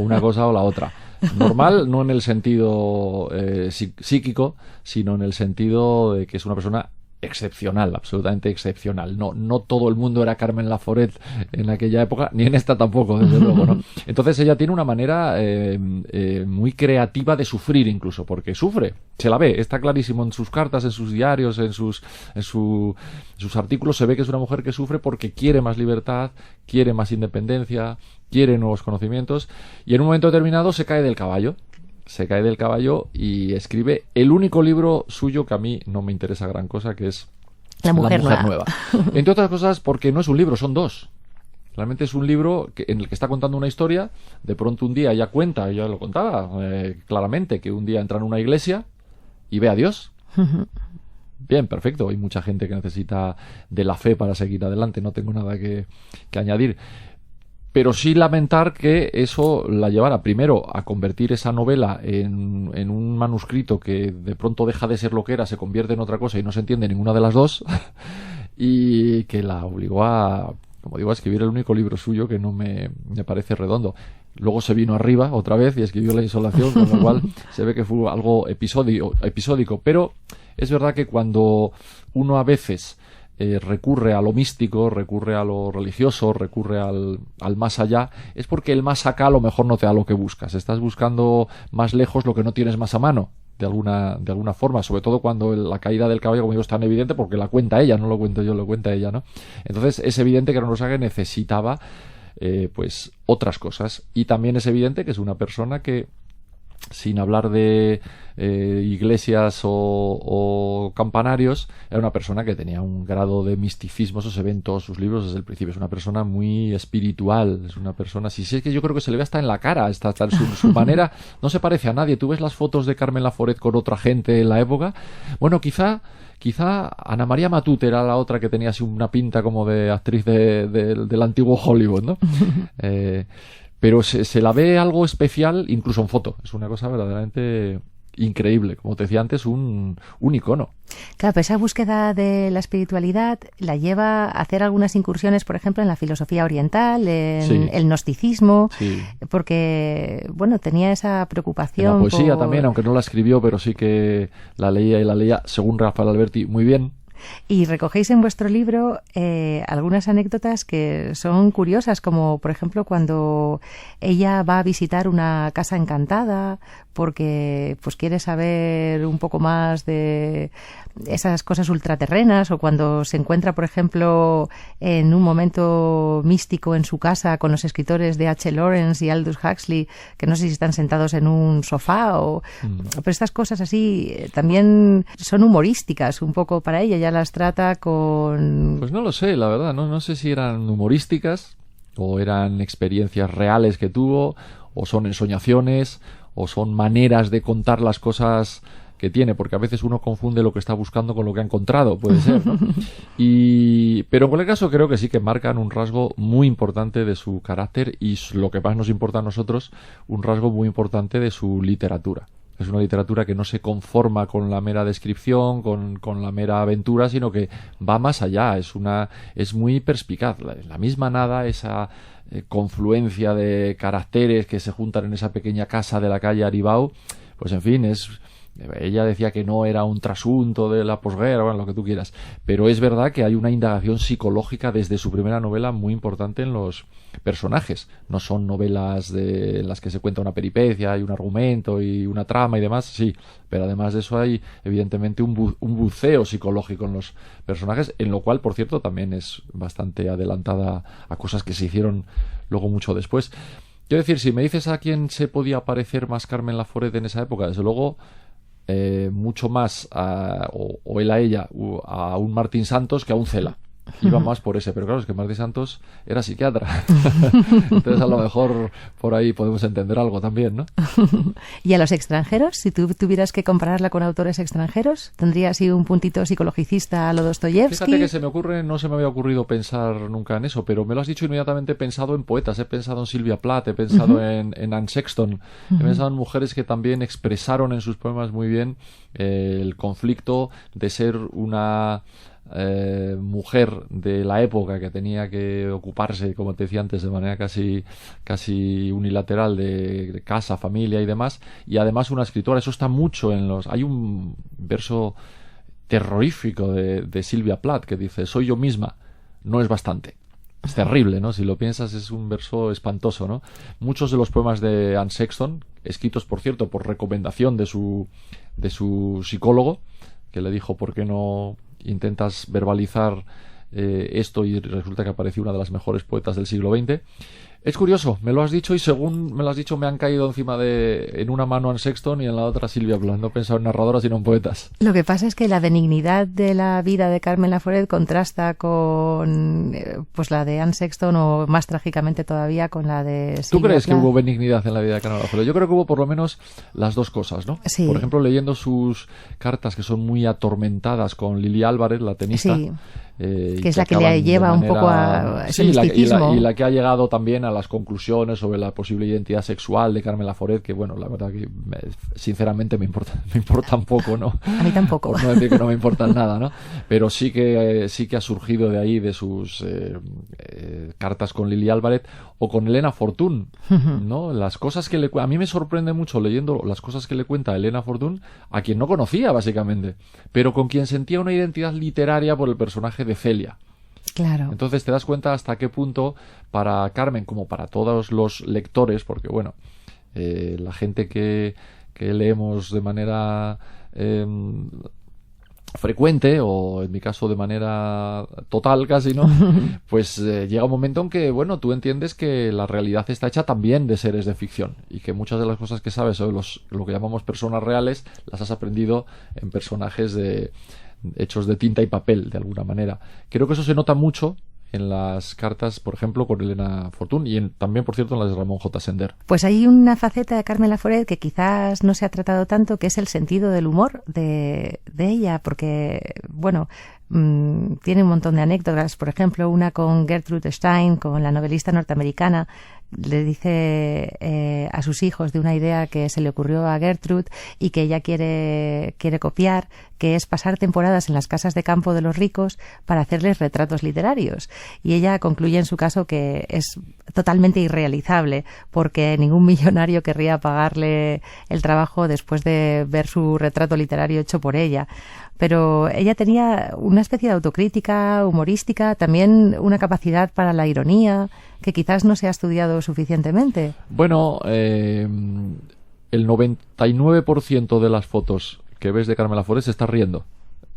S2: Una cosa o la otra. Normal no en el sentido psíquico, sino en el sentido de que es una persona excepcional, absolutamente excepcional. No todo el mundo era Carmen Laforet en aquella época, ni en esta tampoco, desde luego, ¿no? Entonces ella tiene una manera muy creativa de sufrir, incluso, porque sufre, se la ve, está clarísimo en sus cartas, en sus diarios, en sus artículos, se ve que es una mujer que sufre porque quiere más libertad, quiere más independencia, quiere nuevos conocimientos, y en un momento determinado se cae del caballo y escribe el único libro suyo que a mí no me interesa gran cosa, que es
S1: La mujer nueva.
S2: Entre otras cosas porque no es un libro, son dos. Realmente es un libro en el que está contando una historia. De pronto un día ella lo contaba claramente, que un día entra en una iglesia y ve a Dios. Bien, perfecto. Hay mucha gente que necesita de la fe para seguir adelante, no tengo nada que añadir. Pero sí lamentar que eso la llevara primero a convertir esa novela en un manuscrito que de pronto deja de ser lo que era, se convierte en otra cosa y no se entiende ninguna de las dos, y que la obligó a, como digo, a escribir el único libro suyo que no me parece redondo. Luego se vino arriba otra vez y escribió La insolación, con lo cual se ve que fue algo episódico. Pero es verdad que cuando uno a veces recurre a lo místico, recurre a lo religioso, recurre al más allá, es porque el más acá a lo mejor no te da lo que buscas. Estás buscando más lejos lo que no tienes más a mano, de alguna forma, sobre todo cuando la caída del caballo, como digo, es tan evidente porque la cuenta ella, no lo cuento yo, lo cuenta ella, ¿no? Entonces es evidente que Rosage necesitaba pues otras cosas, y también es evidente que es una persona que, sin hablar de iglesias o campanarios, era una persona que tenía un grado de misticismo, eso se ve en todos sus libros desde el principio. Es una persona muy espiritual, es una persona, sí, es que yo creo que se le ve hasta en la cara, hasta su manera, no se parece a nadie. Tú ves las fotos de Carmen Laforet con otra gente en la época, bueno, quizá Ana María Matute era la otra que tenía así una pinta como de actriz del antiguo Hollywood, ¿no? Pero se la ve algo especial incluso en foto. Es una cosa verdaderamente increíble. Como te decía antes, un icono.
S1: Claro, pues esa búsqueda de la espiritualidad la lleva a hacer algunas incursiones, por ejemplo, en la filosofía oriental, en el gnosticismo, porque, bueno, tenía esa preocupación.
S2: En la poesía también, aunque no la escribió, pero sí que la leía, según Rafael Alberti, muy bien.
S1: Y recogéis en vuestro libro algunas anécdotas que son curiosas, como por ejemplo cuando ella va a visitar una casa encantada porque pues quiere saber un poco más de esas cosas ultraterrenas, o cuando se encuentra, por ejemplo, en un momento místico en su casa con los escritores de H. Lawrence y Aldous Huxley, que no sé si están sentados en un sofá pero estas cosas así también son humorísticas un poco para ella, ya las trata con...
S2: Pues no lo sé, la verdad, no sé si eran humorísticas o eran experiencias reales que tuvo, o son ensoñaciones, o son maneras de contar las cosas que tiene, porque a veces uno confunde lo que está buscando con lo que ha encontrado, puede ser, ¿no? Pero en cualquier caso creo que sí que marcan un rasgo muy importante de su carácter, y lo que más nos importa a nosotros, un rasgo muy importante de su literatura. Es una literatura que no se conforma con la mera descripción, con la mera aventura, sino que va más allá. Es muy perspicaz. La misma nada, esa confluencia de caracteres que se juntan en esa pequeña casa de la calle Aribau, pues en fin, ella decía que no era un trasunto de la posguerra, bueno, lo que tú quieras, pero es verdad que hay una indagación psicológica desde su primera novela muy importante en los personajes. No son novelas en las que se cuenta una peripecia, hay un argumento y una trama y demás, sí, pero además de eso hay evidentemente un buceo psicológico en los personajes, en lo cual, por cierto, también es bastante adelantada a cosas que se hicieron luego mucho después. Quiero decir, si me dices a quién se podía parecer más Carmen Laforet en esa época, desde luego mucho más o él a ella a un Martín Santos que a un Cela. Iba más por ese, pero claro, es que Martín Santos era psiquiatra. Entonces a lo mejor por ahí podemos entender algo también, ¿no?
S1: ¿Y a los extranjeros? Si tú tuvieras que compararla con autores extranjeros, ¿tendría así un puntito psicologicista a lo Dostoyevsky?
S2: Fíjate que no se me había ocurrido pensar nunca en eso, pero me lo has dicho inmediatamente. He pensado en poetas, he pensado en Sylvia Plath, he pensado en Anne Sexton, he pensado en mujeres que también expresaron en sus poemas muy bien el conflicto de ser una mujer de la época que tenía que ocuparse, como te decía antes, de manera casi unilateral de casa, familia y demás, y además una escritora. Eso está mucho hay un verso terrorífico de Sylvia Plath que dice: soy yo misma, no es bastante. Es terrible, ¿no? Si lo piensas, es un verso espantoso, ¿no? Muchos de los poemas de Anne Sexton, escritos, por cierto, por recomendación de su psicólogo, que le dijo: ¿por qué no intentas verbalizar esto? Y resulta que apareció una de las mejores poetas del siglo XX. Es curioso, me lo has dicho, y según me lo has dicho me han caído encima en una mano Anne Sexton y en la otra Sylvia Plath. No he pensado en narradoras sino en poetas.
S1: Lo que pasa es que la benignidad de la vida de Carmen Laforet contrasta con pues la de Anne Sexton, o más trágicamente todavía con la de Sylvia
S2: ¿Tú crees
S1: Plath?
S2: que hubo benignidad en la vida de Carmen Laforet? Yo creo que hubo por lo menos las dos cosas, ¿no?
S1: Sí.
S2: Por ejemplo, leyendo sus cartas, que son muy atormentadas con Lili Álvarez, la tenista.
S1: Sí. Que es la que le lleva un poco a ese misticismo.
S2: Y la que ha llegado también a las conclusiones sobre la posible identidad sexual de Carmen Laforet, que bueno, la verdad que sinceramente me importan poco, ¿no?
S1: A mí tampoco.
S2: Por no decir que no me importan nada, ¿no? Pero sí que ha surgido de ahí, de sus cartas con Lili Álvarez o con Elena Fortún, ¿no? Las cosas que a mí me sorprende mucho leyendo las cosas que le cuenta Elena Fortún, a quien no conocía básicamente, pero con quien sentía una identidad literaria por el personaje de Celia.
S1: Claro.
S2: Entonces te das cuenta hasta qué punto para Carmen, como para todos los lectores, porque bueno, la gente que leemos de manera frecuente, o en mi caso de manera total casi, ¿no? Pues llega un momento en que, bueno, tú entiendes que la realidad está hecha también de seres de ficción, y que muchas de las cosas que sabes sobre lo que llamamos personas reales las has aprendido en personajes hechos de tinta y papel, de alguna manera. Creo que eso se nota mucho en las cartas, por ejemplo, con Elena Fortún, y también, por cierto, en las de Ramón J. Sender.
S1: Pues hay una faceta de Carmen Laforet que quizás no se ha tratado tanto, que es el sentido del humor de ella, porque, bueno, tiene un montón de anécdotas. Por ejemplo, una con Gertrude Stein, con la novelista norteamericana. Le dice a sus hijos de una idea que se le ocurrió a Gertrude y que ella quiere copiar, que es pasar temporadas en las casas de campo de los ricos para hacerles retratos literarios. Y ella concluye en su caso que es totalmente irrealizable, porque ningún millonario querría pagarle el trabajo después de ver su retrato literario hecho por ella. Pero ella tenía una especie de autocrítica humorística, también una capacidad para la ironía, que quizás no se ha estudiado suficientemente.
S2: Bueno, el 99% de las fotos que ves de Carmen Laforet se está riendo.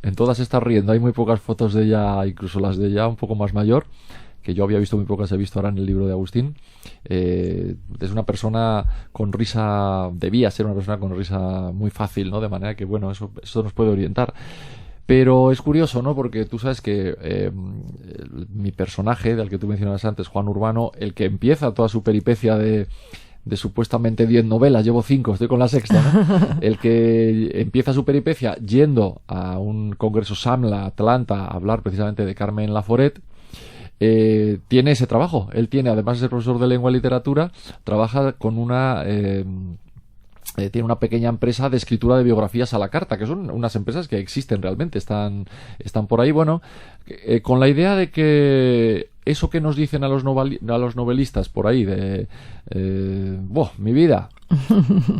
S2: En todas se está riendo. Hay muy pocas fotos de ella, incluso las de ella un poco más mayor, que yo había visto muy pocas, he visto ahora en el libro de Agustín. Es una persona con risa, debía ser una persona con risa muy fácil, ¿no? De manera que, bueno, eso nos puede orientar. Pero es curioso, ¿no? Porque tú sabes que mi personaje, del que tú mencionabas antes, Juan Urbano, el que empieza toda su peripecia de supuestamente 10 novelas, llevo 5, estoy con la sexta, ¿no? El que empieza su peripecia yendo a un congreso SAMLA, Atlanta, a hablar precisamente de Carmen Laforet, tiene ese trabajo. Él tiene, además de ser profesor de lengua y literatura, trabaja con tiene una pequeña empresa de escritura de biografías a la carta, que son unas empresas que existen realmente, están por ahí, bueno, con la idea de que eso que nos dicen a los novelistas por ahí de mi vida,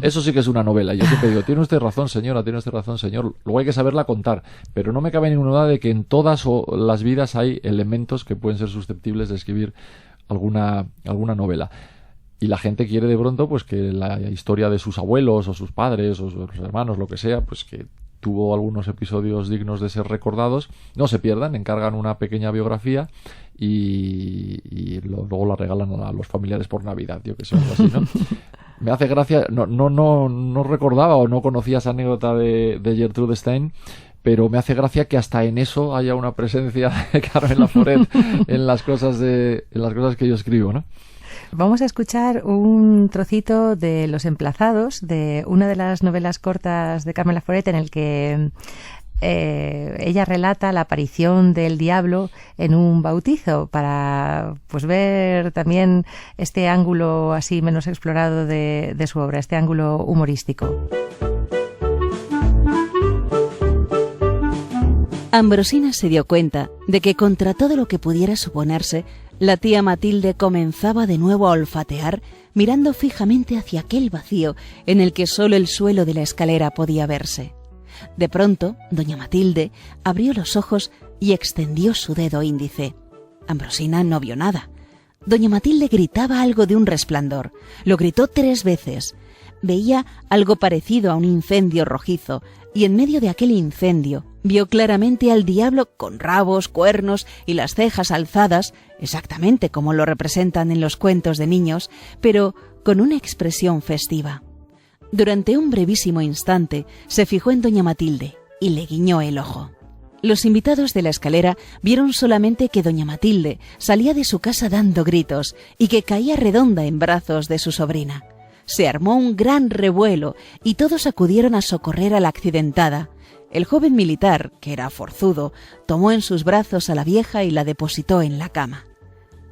S2: eso sí que es una novela. Yo siempre digo, tiene usted razón, señora, tiene usted razón, señor. Luego hay que saberla contar, pero no me cabe ninguna duda de que en todas las vidas hay elementos que pueden ser susceptibles de escribir alguna novela. Y la gente quiere de pronto pues que la historia de sus abuelos o sus padres o sus hermanos, lo que sea, pues que tuvo algunos episodios dignos de ser recordados, no se pierdan, encargan una pequeña biografía y luego la regalan a los familiares por Navidad, yo que sé, algo así, ¿no? Me hace gracia, no recordaba o no conocía esa anécdota de Gertrude Stein, pero me hace gracia que hasta en eso haya una presencia de Carmen Laforet en las cosas que yo escribo, ¿no?
S1: Vamos a escuchar un trocito de Los Emplazados, de una de las novelas cortas de Carmen Laforet, en el que ella relata la aparición del diablo en un bautizo, para pues ver también este ángulo así menos explorado de su obra, este ángulo humorístico.
S4: Ambrosina se dio cuenta de que, contra todo lo que pudiera suponerse, la tía Matilde comenzaba de nuevo a olfatear, mirando fijamente hacia aquel vacío en el que solo el suelo de la escalera podía verse. De pronto, doña Matilde abrió los ojos y extendió su dedo índice. Ambrosina no vio nada. Doña Matilde gritaba algo de un resplandor. Lo gritó 3 veces. Veía algo parecido a un incendio rojizo, y en medio de aquel incendio vio claramente al diablo con rabos, cuernos y las cejas alzadas, exactamente como lo representan en los cuentos de niños, pero con una expresión festiva. Durante un brevísimo instante se fijó en doña Matilde y le guiñó el ojo. Los invitados de la escalera vieron solamente que doña Matilde salía de su casa dando gritos y que caía redonda en brazos de su sobrina. Se armó un gran revuelo y todos acudieron a socorrer a la accidentada. El joven militar, que era forzudo, tomó en sus brazos a la vieja y la depositó en la cama.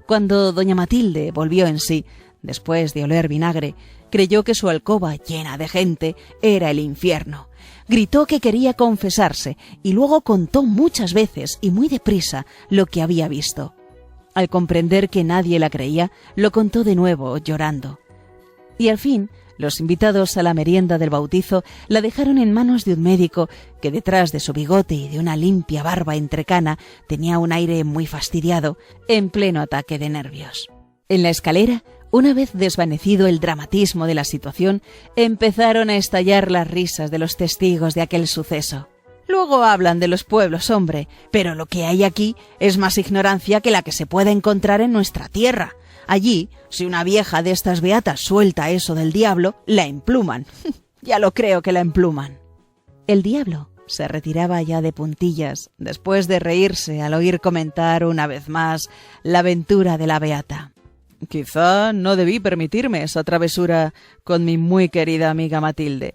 S4: Cuando doña Matilde volvió en sí, después de oler vinagre, creyó que su alcoba, llena de gente, era el infierno. Gritó que quería confesarse y luego contó muchas veces y muy deprisa lo que había visto. Al comprender que nadie la creía, lo contó de nuevo, llorando. Y al fin, los invitados a la merienda del bautizo la dejaron en manos de un médico que, detrás de su bigote y de una limpia barba entrecana, tenía un aire muy fastidiado, en pleno ataque de nervios. En la escalera, una vez desvanecido el dramatismo de la situación, empezaron a estallar las risas de los testigos de aquel suceso. Luego hablan de los pueblos, hombre, pero lo que hay aquí es más ignorancia que la que se puede encontrar en nuestra tierra. Allí, si una vieja de estas beatas suelta eso del diablo, la empluman. Ya lo creo que la empluman. El diablo se retiraba ya de puntillas, después de reírse al oír comentar una vez más la aventura de la beata. Quizá no debí permitirme esa travesura con mi muy querida amiga Matilde,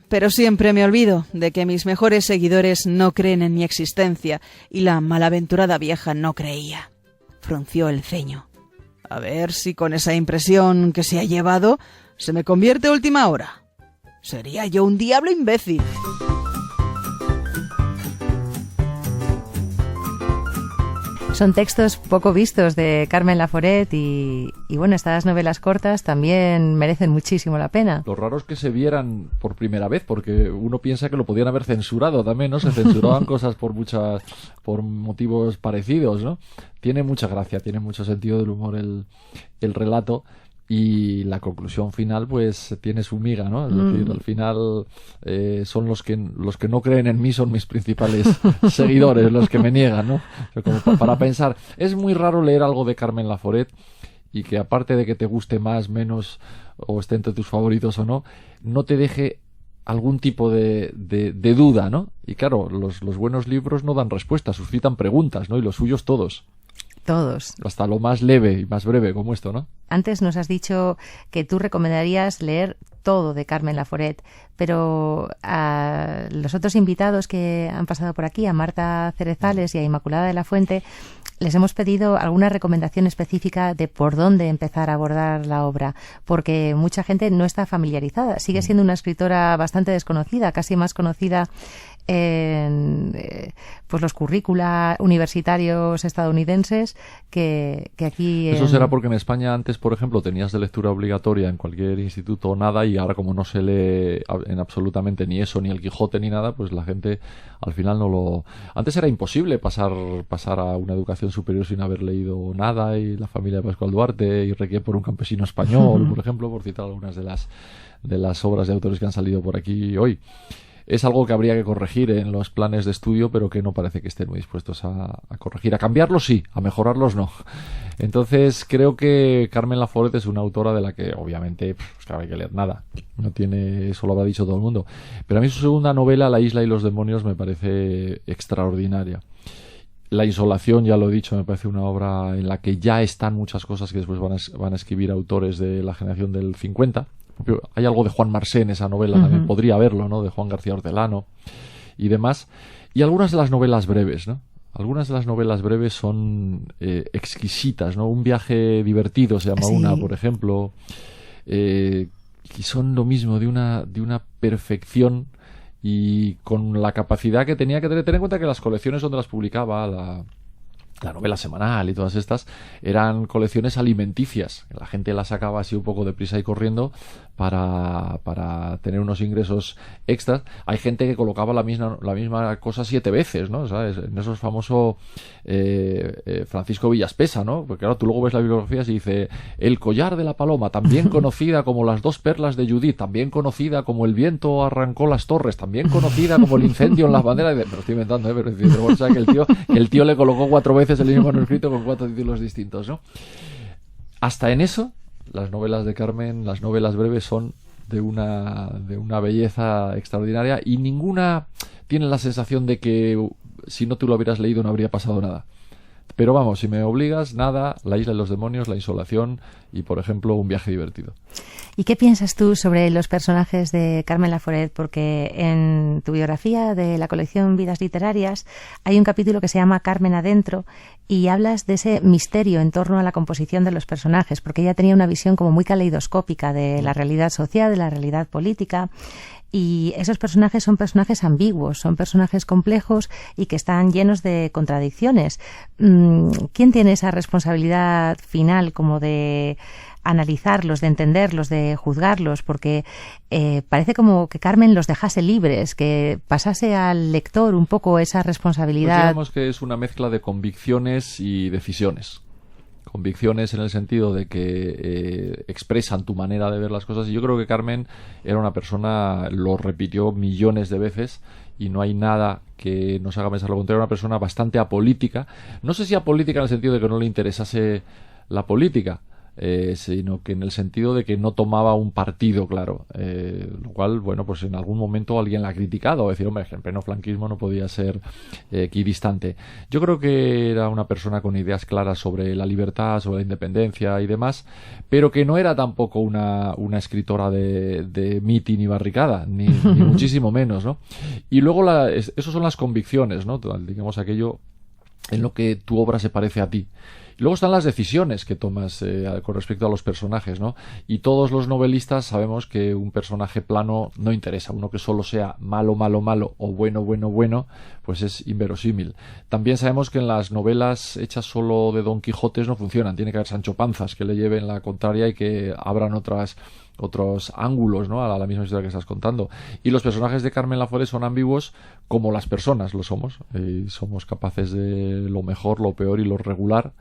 S4: pero siempre me olvido de que mis mejores seguidores no creen en mi existencia y la malaventurada vieja no creía. Frunció el ceño. A ver si con esa impresión que se ha llevado se me convierte a última hora. Sería yo un diablo imbécil.
S1: Son textos poco vistos de Carmen Laforet y bueno, estas novelas cortas también merecen muchísimo la pena.
S2: Lo raro es que se vieran por primera vez, porque uno piensa que lo podían haber censurado también, ¿no? Se censuraban cosas por motivos parecidos, ¿no? Tiene mucha gracia, tiene mucho sentido del humor el relato. Y la conclusión final, pues, tiene su miga, ¿no? Es decir, al final son los que no creen en mí, son mis principales seguidores, los que me niegan, ¿no? O sea, como para pensar, es muy raro leer algo de Carmen Laforet y que, aparte de que te guste más, menos, o esté entre tus favoritos o no, no te deje algún tipo de duda, ¿no? Y claro, los buenos libros no dan respuestas, suscitan preguntas, ¿no? Y los suyos todos.
S1: Todos.
S2: Hasta lo más leve y más breve, como esto, ¿no?
S1: Antes nos has dicho que tú recomendarías leer todo de Carmen Laforet, pero a los otros invitados que han pasado por aquí, a Marta Cerezales y a Inmaculada de la Fuente, les hemos pedido alguna recomendación específica de por dónde empezar a abordar la obra, porque mucha gente no está familiarizada. Sigue siendo una escritora bastante desconocida, casi más conocida en pues los currícula universitarios estadounidenses que aquí.
S2: Eso será porque en España antes, por ejemplo, tenías de lectura obligatoria en cualquier instituto o nada, y ahora, como no se lee en absolutamente ni eso, ni el Quijote, ni nada, pues la gente al final no lo... Antes era imposible pasar a una educación superior sin haber leído nada, y La familia de Pascual Duarte, y Requiem por un campesino español, por ejemplo, por citar algunas de las obras de autores que han salido por aquí hoy. Es algo que habría que corregir en los planes de estudio, pero que no parece que estén muy dispuestos a corregir. A cambiarlos sí, a mejorarlos no. Entonces creo que Carmen Laforet es una autora de la que obviamente claro, hay que leer nada, no tiene, eso lo habrá dicho todo el mundo, pero a mí su segunda novela, La isla y los demonios, me parece extraordinaria. La insolación, ya lo he dicho, me parece una obra en la que ya están muchas cosas que después van a escribir autores de la generación del 50. Hay algo de Juan Marsé en esa novela, también podría haberlo, ¿no? De Juan García Hortelano y demás. Y algunas de las novelas breves, ¿no? Algunas de las novelas breves son exquisitas, ¿no? Un viaje divertido se llama una, por ejemplo, que son lo mismo, de una perfección y con la capacidad que tenía que tener. Ten en cuenta que las colecciones donde las publicaba, la novela semanal y todas estas, eran colecciones alimenticias. La gente las sacaba así un poco deprisa y corriendo para tener unos ingresos extras. Hay gente que colocaba la misma cosa 7 veces, ¿no? ¿Sabes? En eso es famoso Francisco Villaspesa, ¿no? Porque claro, tú luego ves la bibliografía y dice El collar de la paloma, también conocida como Las dos perlas de Judith, también conocida como El viento arrancó las torres, también conocida como El incendio en las banderas. Me lo estoy inventando, pero o sea, que el tío le colocó 4 veces el mismo manuscrito con 4 títulos distintos, ¿no? Hasta en eso, las novelas de Carmen, las novelas breves, son de una belleza extraordinaria y ninguna tiene la sensación de que si no tú lo hubieras leído no habría pasado nada. Pero vamos, si me obligas, nada, La isla de los demonios, La insolación y, por ejemplo, Un viaje divertido.
S1: ¿Y qué piensas tú sobre los personajes de Carmen Laforet? Porque en tu biografía de la colección Vidas Literarias hay un capítulo que se llama Carmen Adentro y hablas de ese misterio en torno a la composición de los personajes, porque ella tenía una visión como muy caleidoscópica de la realidad social, de la realidad política. Y esos personajes son personajes ambiguos, son personajes complejos y que están llenos de contradicciones. ¿Quién tiene esa responsabilidad final como de analizarlos, de entenderlos, de juzgarlos? Porque parece como que Carmen los dejase libres, que pasase al lector un poco esa responsabilidad.
S2: Pues digamos que es una mezcla de convicciones y decisiones. Convicciones en el sentido de que expresan tu manera de ver las cosas, y yo creo que Carmen era una persona, lo repitió millones de veces y no hay nada que nos haga pensar lo contrario, una persona bastante apolítica, no sé si apolítica en el sentido de que no le interesase la política, sino que en el sentido de que no tomaba un partido claro, lo cual, bueno, pues en algún momento alguien la ha criticado, o decir, hombre, en pleno franquismo no podía ser equidistante. Yo creo que era una persona con ideas claras sobre la libertad, sobre la independencia y demás, pero que no era tampoco una escritora de mitin y barricada, ni muchísimo menos, ¿no? Y luego eso son las convicciones, ¿no? Digamos, aquello en lo que tu obra se parece a ti. Luego están las decisiones que tomas con respecto a los personajes, ¿no? Y todos los novelistas sabemos que un personaje plano no interesa. Uno que solo sea malo, malo, malo o bueno, bueno, bueno, pues es inverosímil. También sabemos que en las novelas hechas solo de Don Quijotes no funcionan. Tiene que haber Sancho Panzas que le lleven la contraria y que abran otros ángulos, ¿no? A la misma historia que estás contando. Y los personajes de Carmen Laforet son ambiguos como las personas lo somos. Somos capaces de lo mejor, lo peor y lo regular.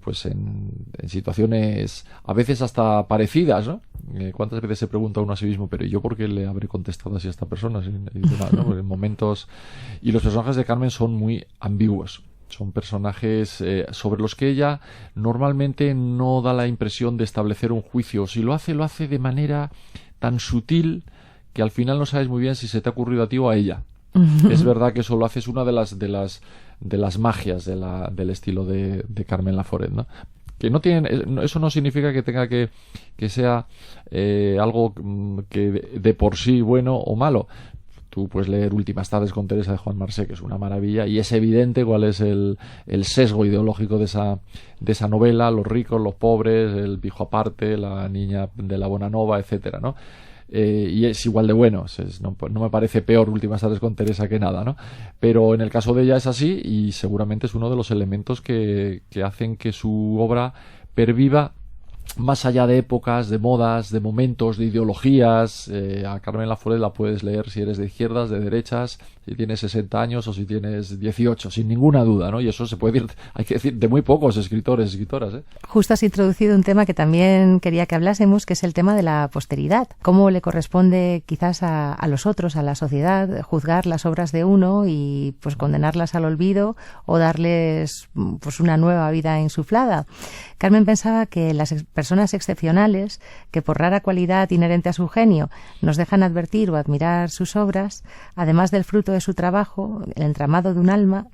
S2: Pues en situaciones a veces hasta parecidas, ¿no? ¿Cuántas veces se pregunta uno a sí mismo, pero yo por qué le habré contestado así a esta persona? Y demás, ¿no? Porque en momentos... Y los personajes de Carmen son muy ambiguos. Son personajes sobre los que ella normalmente no da la impresión de establecer un juicio. Si lo hace de manera tan sutil que al final no sabes muy bien si se te ha ocurrido a ti o a ella. Es verdad que eso lo hace, es una de las magias del estilo de Carmen Laforet, ¿no? Que no tienen, eso no significa que tenga que sea algo que de por sí bueno o malo. Tú puedes leer Últimas tardes con Teresa de Juan Marsé, que es una maravilla, y es evidente cuál es el sesgo ideológico de esa novela: los ricos, los pobres, el viejo aparte, la niña de la Bonanova, etcétera, ¿no? Y es igual de bueno, no me parece peor Últimas tardes con Teresa que nada, ¿no? Pero en el caso de ella es así, y seguramente es uno de los elementos que hacen que su obra perviva más allá de épocas, de modas, de momentos, de ideologías. A Carmen Laforet la puedes leer si eres de izquierdas, de derechas, si tienes 60 años o si tienes 18, sin ninguna duda, ¿no? Y eso se puede decir, hay que decir, de muy pocos escritores y escritoras, ¿eh?
S1: Justo has introducido un tema que también quería que hablásemos, que es el tema de la posteridad. ¿Cómo le corresponde quizás a los otros, a la sociedad, juzgar las obras de uno y pues condenarlas al olvido o darles pues una nueva vida insuflada? Carmen pensaba que las personas excepcionales, que por rara cualidad inherente a su genio nos dejan advertir o admirar sus obras, además del fruto de su trabajo, el entramado de un alma,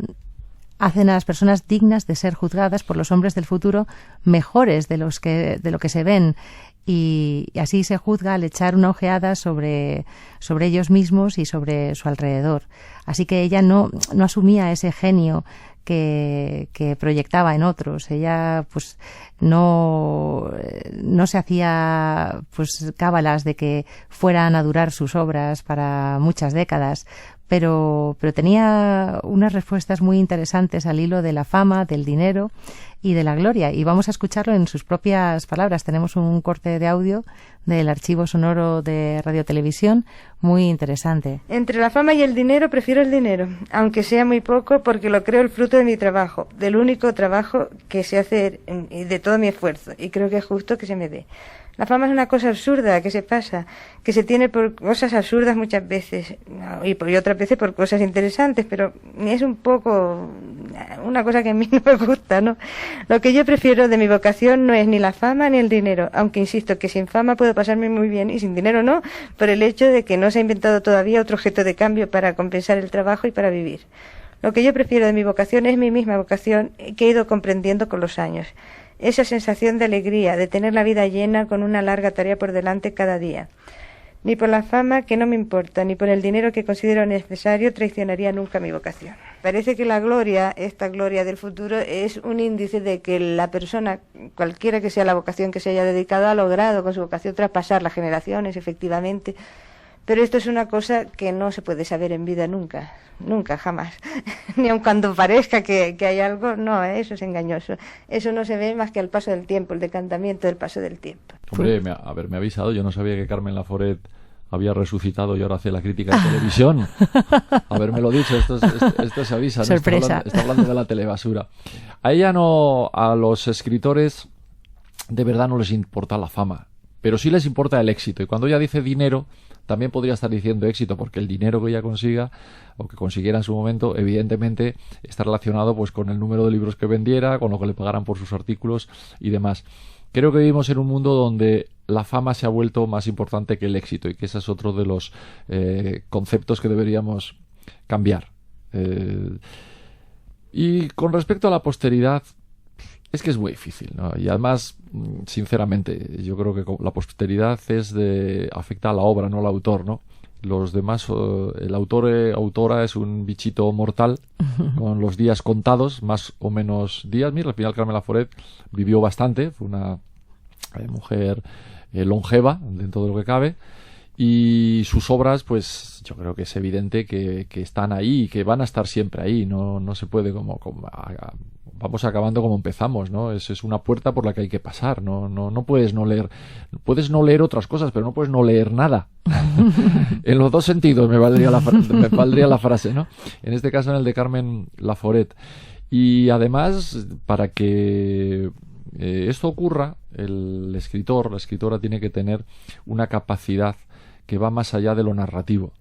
S1: hacen a las personas dignas de ser juzgadas por los hombres del futuro mejores de lo que se ven, y así se juzga al echar una ojeada sobre ellos mismos y sobre su alrededor. Así que ella no asumía ese genio que proyectaba en otros. Ella pues no se hacía pues cábalas de que fueran a durar sus obras para muchas décadas, pero tenía unas respuestas muy interesantes al hilo de la fama, del dinero y de la gloria, y vamos a escucharlo en sus propias palabras. Tenemos un corte de audio del archivo sonoro de Radio Televisión muy interesante.
S5: Entre la fama y el dinero prefiero el dinero, aunque sea muy poco, porque lo creo el fruto de mi trabajo, del único trabajo que sé hacer y de todo mi esfuerzo, y creo que es justo que se me dé. La fama es una cosa absurda que se pasa, que se tiene por cosas absurdas muchas veces, y otras veces por cosas interesantes, pero es un poco una cosa que a mí no me gusta, ¿no? Lo que yo prefiero de mi vocación no es ni la fama ni el dinero, aunque insisto que sin fama puedo pasarme muy bien y sin dinero no, por el hecho de que no se ha inventado todavía otro objeto de cambio para compensar el trabajo y para vivir. Lo que yo prefiero de mi vocación es mi misma vocación, que he ido comprendiendo con los años. Esa sensación de alegría, de tener la vida llena con una larga tarea por delante cada día. Ni por la fama, que no me importa, ni por el dinero que considero necesario, traicionaría nunca mi vocación. Parece que la gloria, esta gloria del futuro, es un índice de que la persona, cualquiera que sea la vocación que se haya dedicado, ha logrado con su vocación traspasar las generaciones, efectivamente. Pero esto es una cosa que no se puede saber en vida nunca, nunca, jamás. Ni aun cuando parezca que hay algo, no, eso es engañoso. Eso no se ve más que al paso del tiempo, el decantamiento del paso del tiempo.
S2: Hombre, haberme avisado, yo no sabía que Carmen Laforet había resucitado y ahora hace la crítica en televisión. Habérmelo dicho, esto se avisa, ¿no?
S1: Sorpresa.
S2: Está hablando de la telebasura. A ella no, a los escritores de verdad no les importa la fama, pero sí les importa el éxito. Y cuando ella dice dinero, también podría estar diciendo éxito, porque el dinero que ella consiga o que consiguiera en su momento, evidentemente está relacionado pues con el número de libros que vendiera, con lo que le pagaran por sus artículos y demás. Creo que vivimos en un mundo donde la fama se ha vuelto más importante que el éxito, y que ese es otro de los conceptos que deberíamos cambiar. Y con respecto a la posteridad, es que es muy difícil, ¿no? Y además, sinceramente, yo creo que la posteridad afecta a la obra, no al autor, ¿no? Los demás, el autora es un bichito mortal con los días contados, más o menos días. Mira, al final Carmen Laforet vivió bastante, fue una mujer longeva dentro de lo que cabe, y sus obras, pues yo creo que es evidente que están ahí y que van a estar siempre ahí. No se puede vamos acabando como empezamos, ¿no? Es una puerta por la que hay que pasar. No puedes no leer. Puedes no leer otras cosas, pero no puedes no leer nada. En los dos sentidos me valdría la frase, ¿no? En este caso, en el de Carmen Laforet. Y además, para que esto ocurra, el escritor, la escritora tiene que tener una capacidad que va más allá de lo narrativo.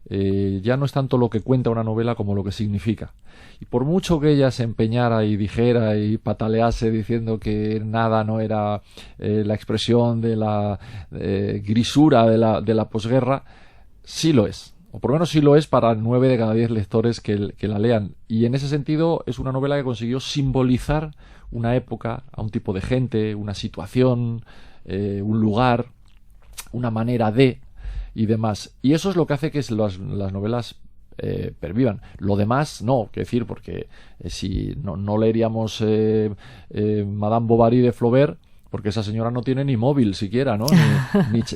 S2: Ya no es tanto lo que cuenta una novela como lo que significa. Y por mucho que ella se empeñara y dijera y patalease diciendo que nada no era la expresión de la grisura de la posguerra, sí lo es. O por lo menos sí lo es para 9 de cada 10 lectores que la lean. Y en ese sentido es una novela que consiguió simbolizar una época, a un tipo de gente, una situación, un lugar, una manera de y demás. Y eso es lo que hace que las novelas pervivan. Lo demás no, que decir, porque si no leeríamos Madame Bovary de Flaubert, porque esa señora no tiene ni móvil siquiera, ¿no?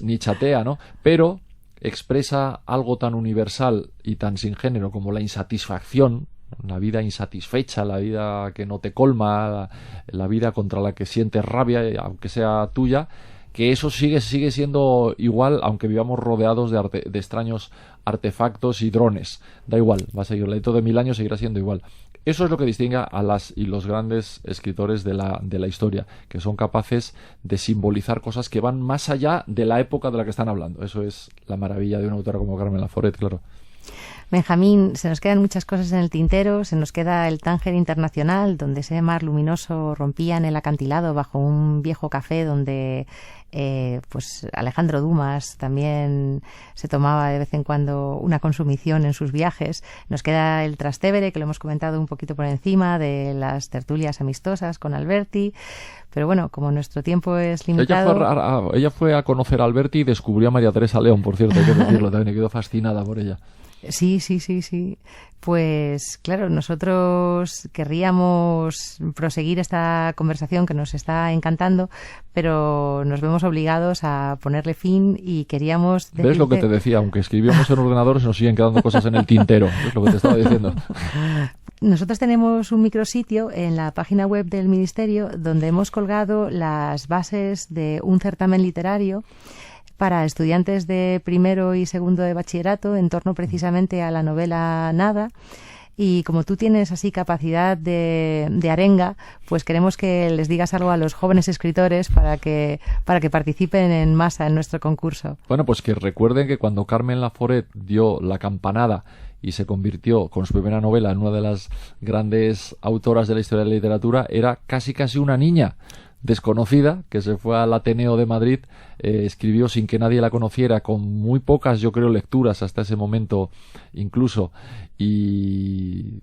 S2: ni chatea, ¿no? Pero expresa algo tan universal y tan sin género como la insatisfacción, la vida insatisfecha, la vida que no te colma, la vida contra la que sientes rabia, aunque sea tuya, que eso sigue siendo igual, aunque vivamos rodeados de extraños artefactos y drones. Da igual, va a seguir, dentro de 1000 años seguirá siendo igual. Eso es lo que distingue a las y los grandes escritores de la historia, que son capaces de simbolizar cosas que van más allá de la época de la que están hablando. Eso es la maravilla de una autora como Carmen Laforet, claro.
S1: Benjamín, se nos quedan muchas cosas en el tintero. Se nos queda el Tánger Internacional, donde ese mar luminoso rompía en el acantilado bajo un viejo café donde pues Alejandro Dumas también se tomaba de vez en cuando una consumición en sus viajes. Nos queda el Trastevere, que lo hemos comentado un poquito por encima, de las tertulias amistosas con Alberti. Pero bueno, como nuestro tiempo es limitado...
S2: Ella fue a conocer a Alberti y descubrió a María Teresa León, por cierto, hay que decirlo, también quedó fascinada por ella.
S1: Sí. Pues claro, nosotros querríamos proseguir esta conversación que nos está encantando, pero nos vemos obligados a ponerle fin y queríamos...
S2: ¿Ves lo que te decía? Aunque escribíamos en ordenadores nos siguen quedando cosas en el tintero. Es lo que te estaba diciendo.
S1: Nosotros tenemos un micrositio en la página web del Ministerio donde hemos colgado las bases de un certamen literario para estudiantes de primero y segundo de bachillerato en torno precisamente a la novela Nada. Y como tú tienes así capacidad de arenga, pues queremos que les digas algo a los jóvenes escritores para que participen en masa en nuestro concurso.
S2: Bueno, pues que recuerden que cuando Carmen Laforet dio la campanada y se convirtió con su primera novela en una de las grandes autoras de la historia de la literatura, era casi una niña desconocida que se fue al Ateneo de Madrid, escribió sin que nadie la conociera, con muy pocas, yo creo, lecturas hasta ese momento incluso, y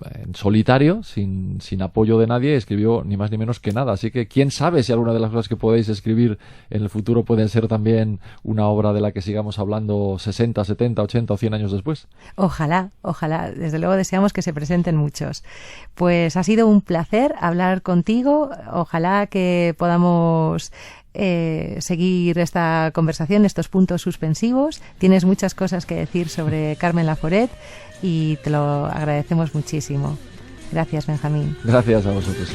S2: en solitario, sin apoyo de nadie, escribió ni más ni menos que nada. Así que quién sabe si alguna de las cosas que podéis escribir en el futuro pueden ser también una obra de la que sigamos hablando 60, 70, 80 o 100 años después.
S1: Ojalá. Desde luego deseamos que se presenten muchos. Pues ha sido un placer hablar contigo. Ojalá que podamos seguir esta conversación, estos puntos suspensivos. Tienes muchas cosas que decir sobre Carmen Laforet y te lo agradecemos muchísimo. Gracias, Benjamín.
S2: Gracias a vosotros.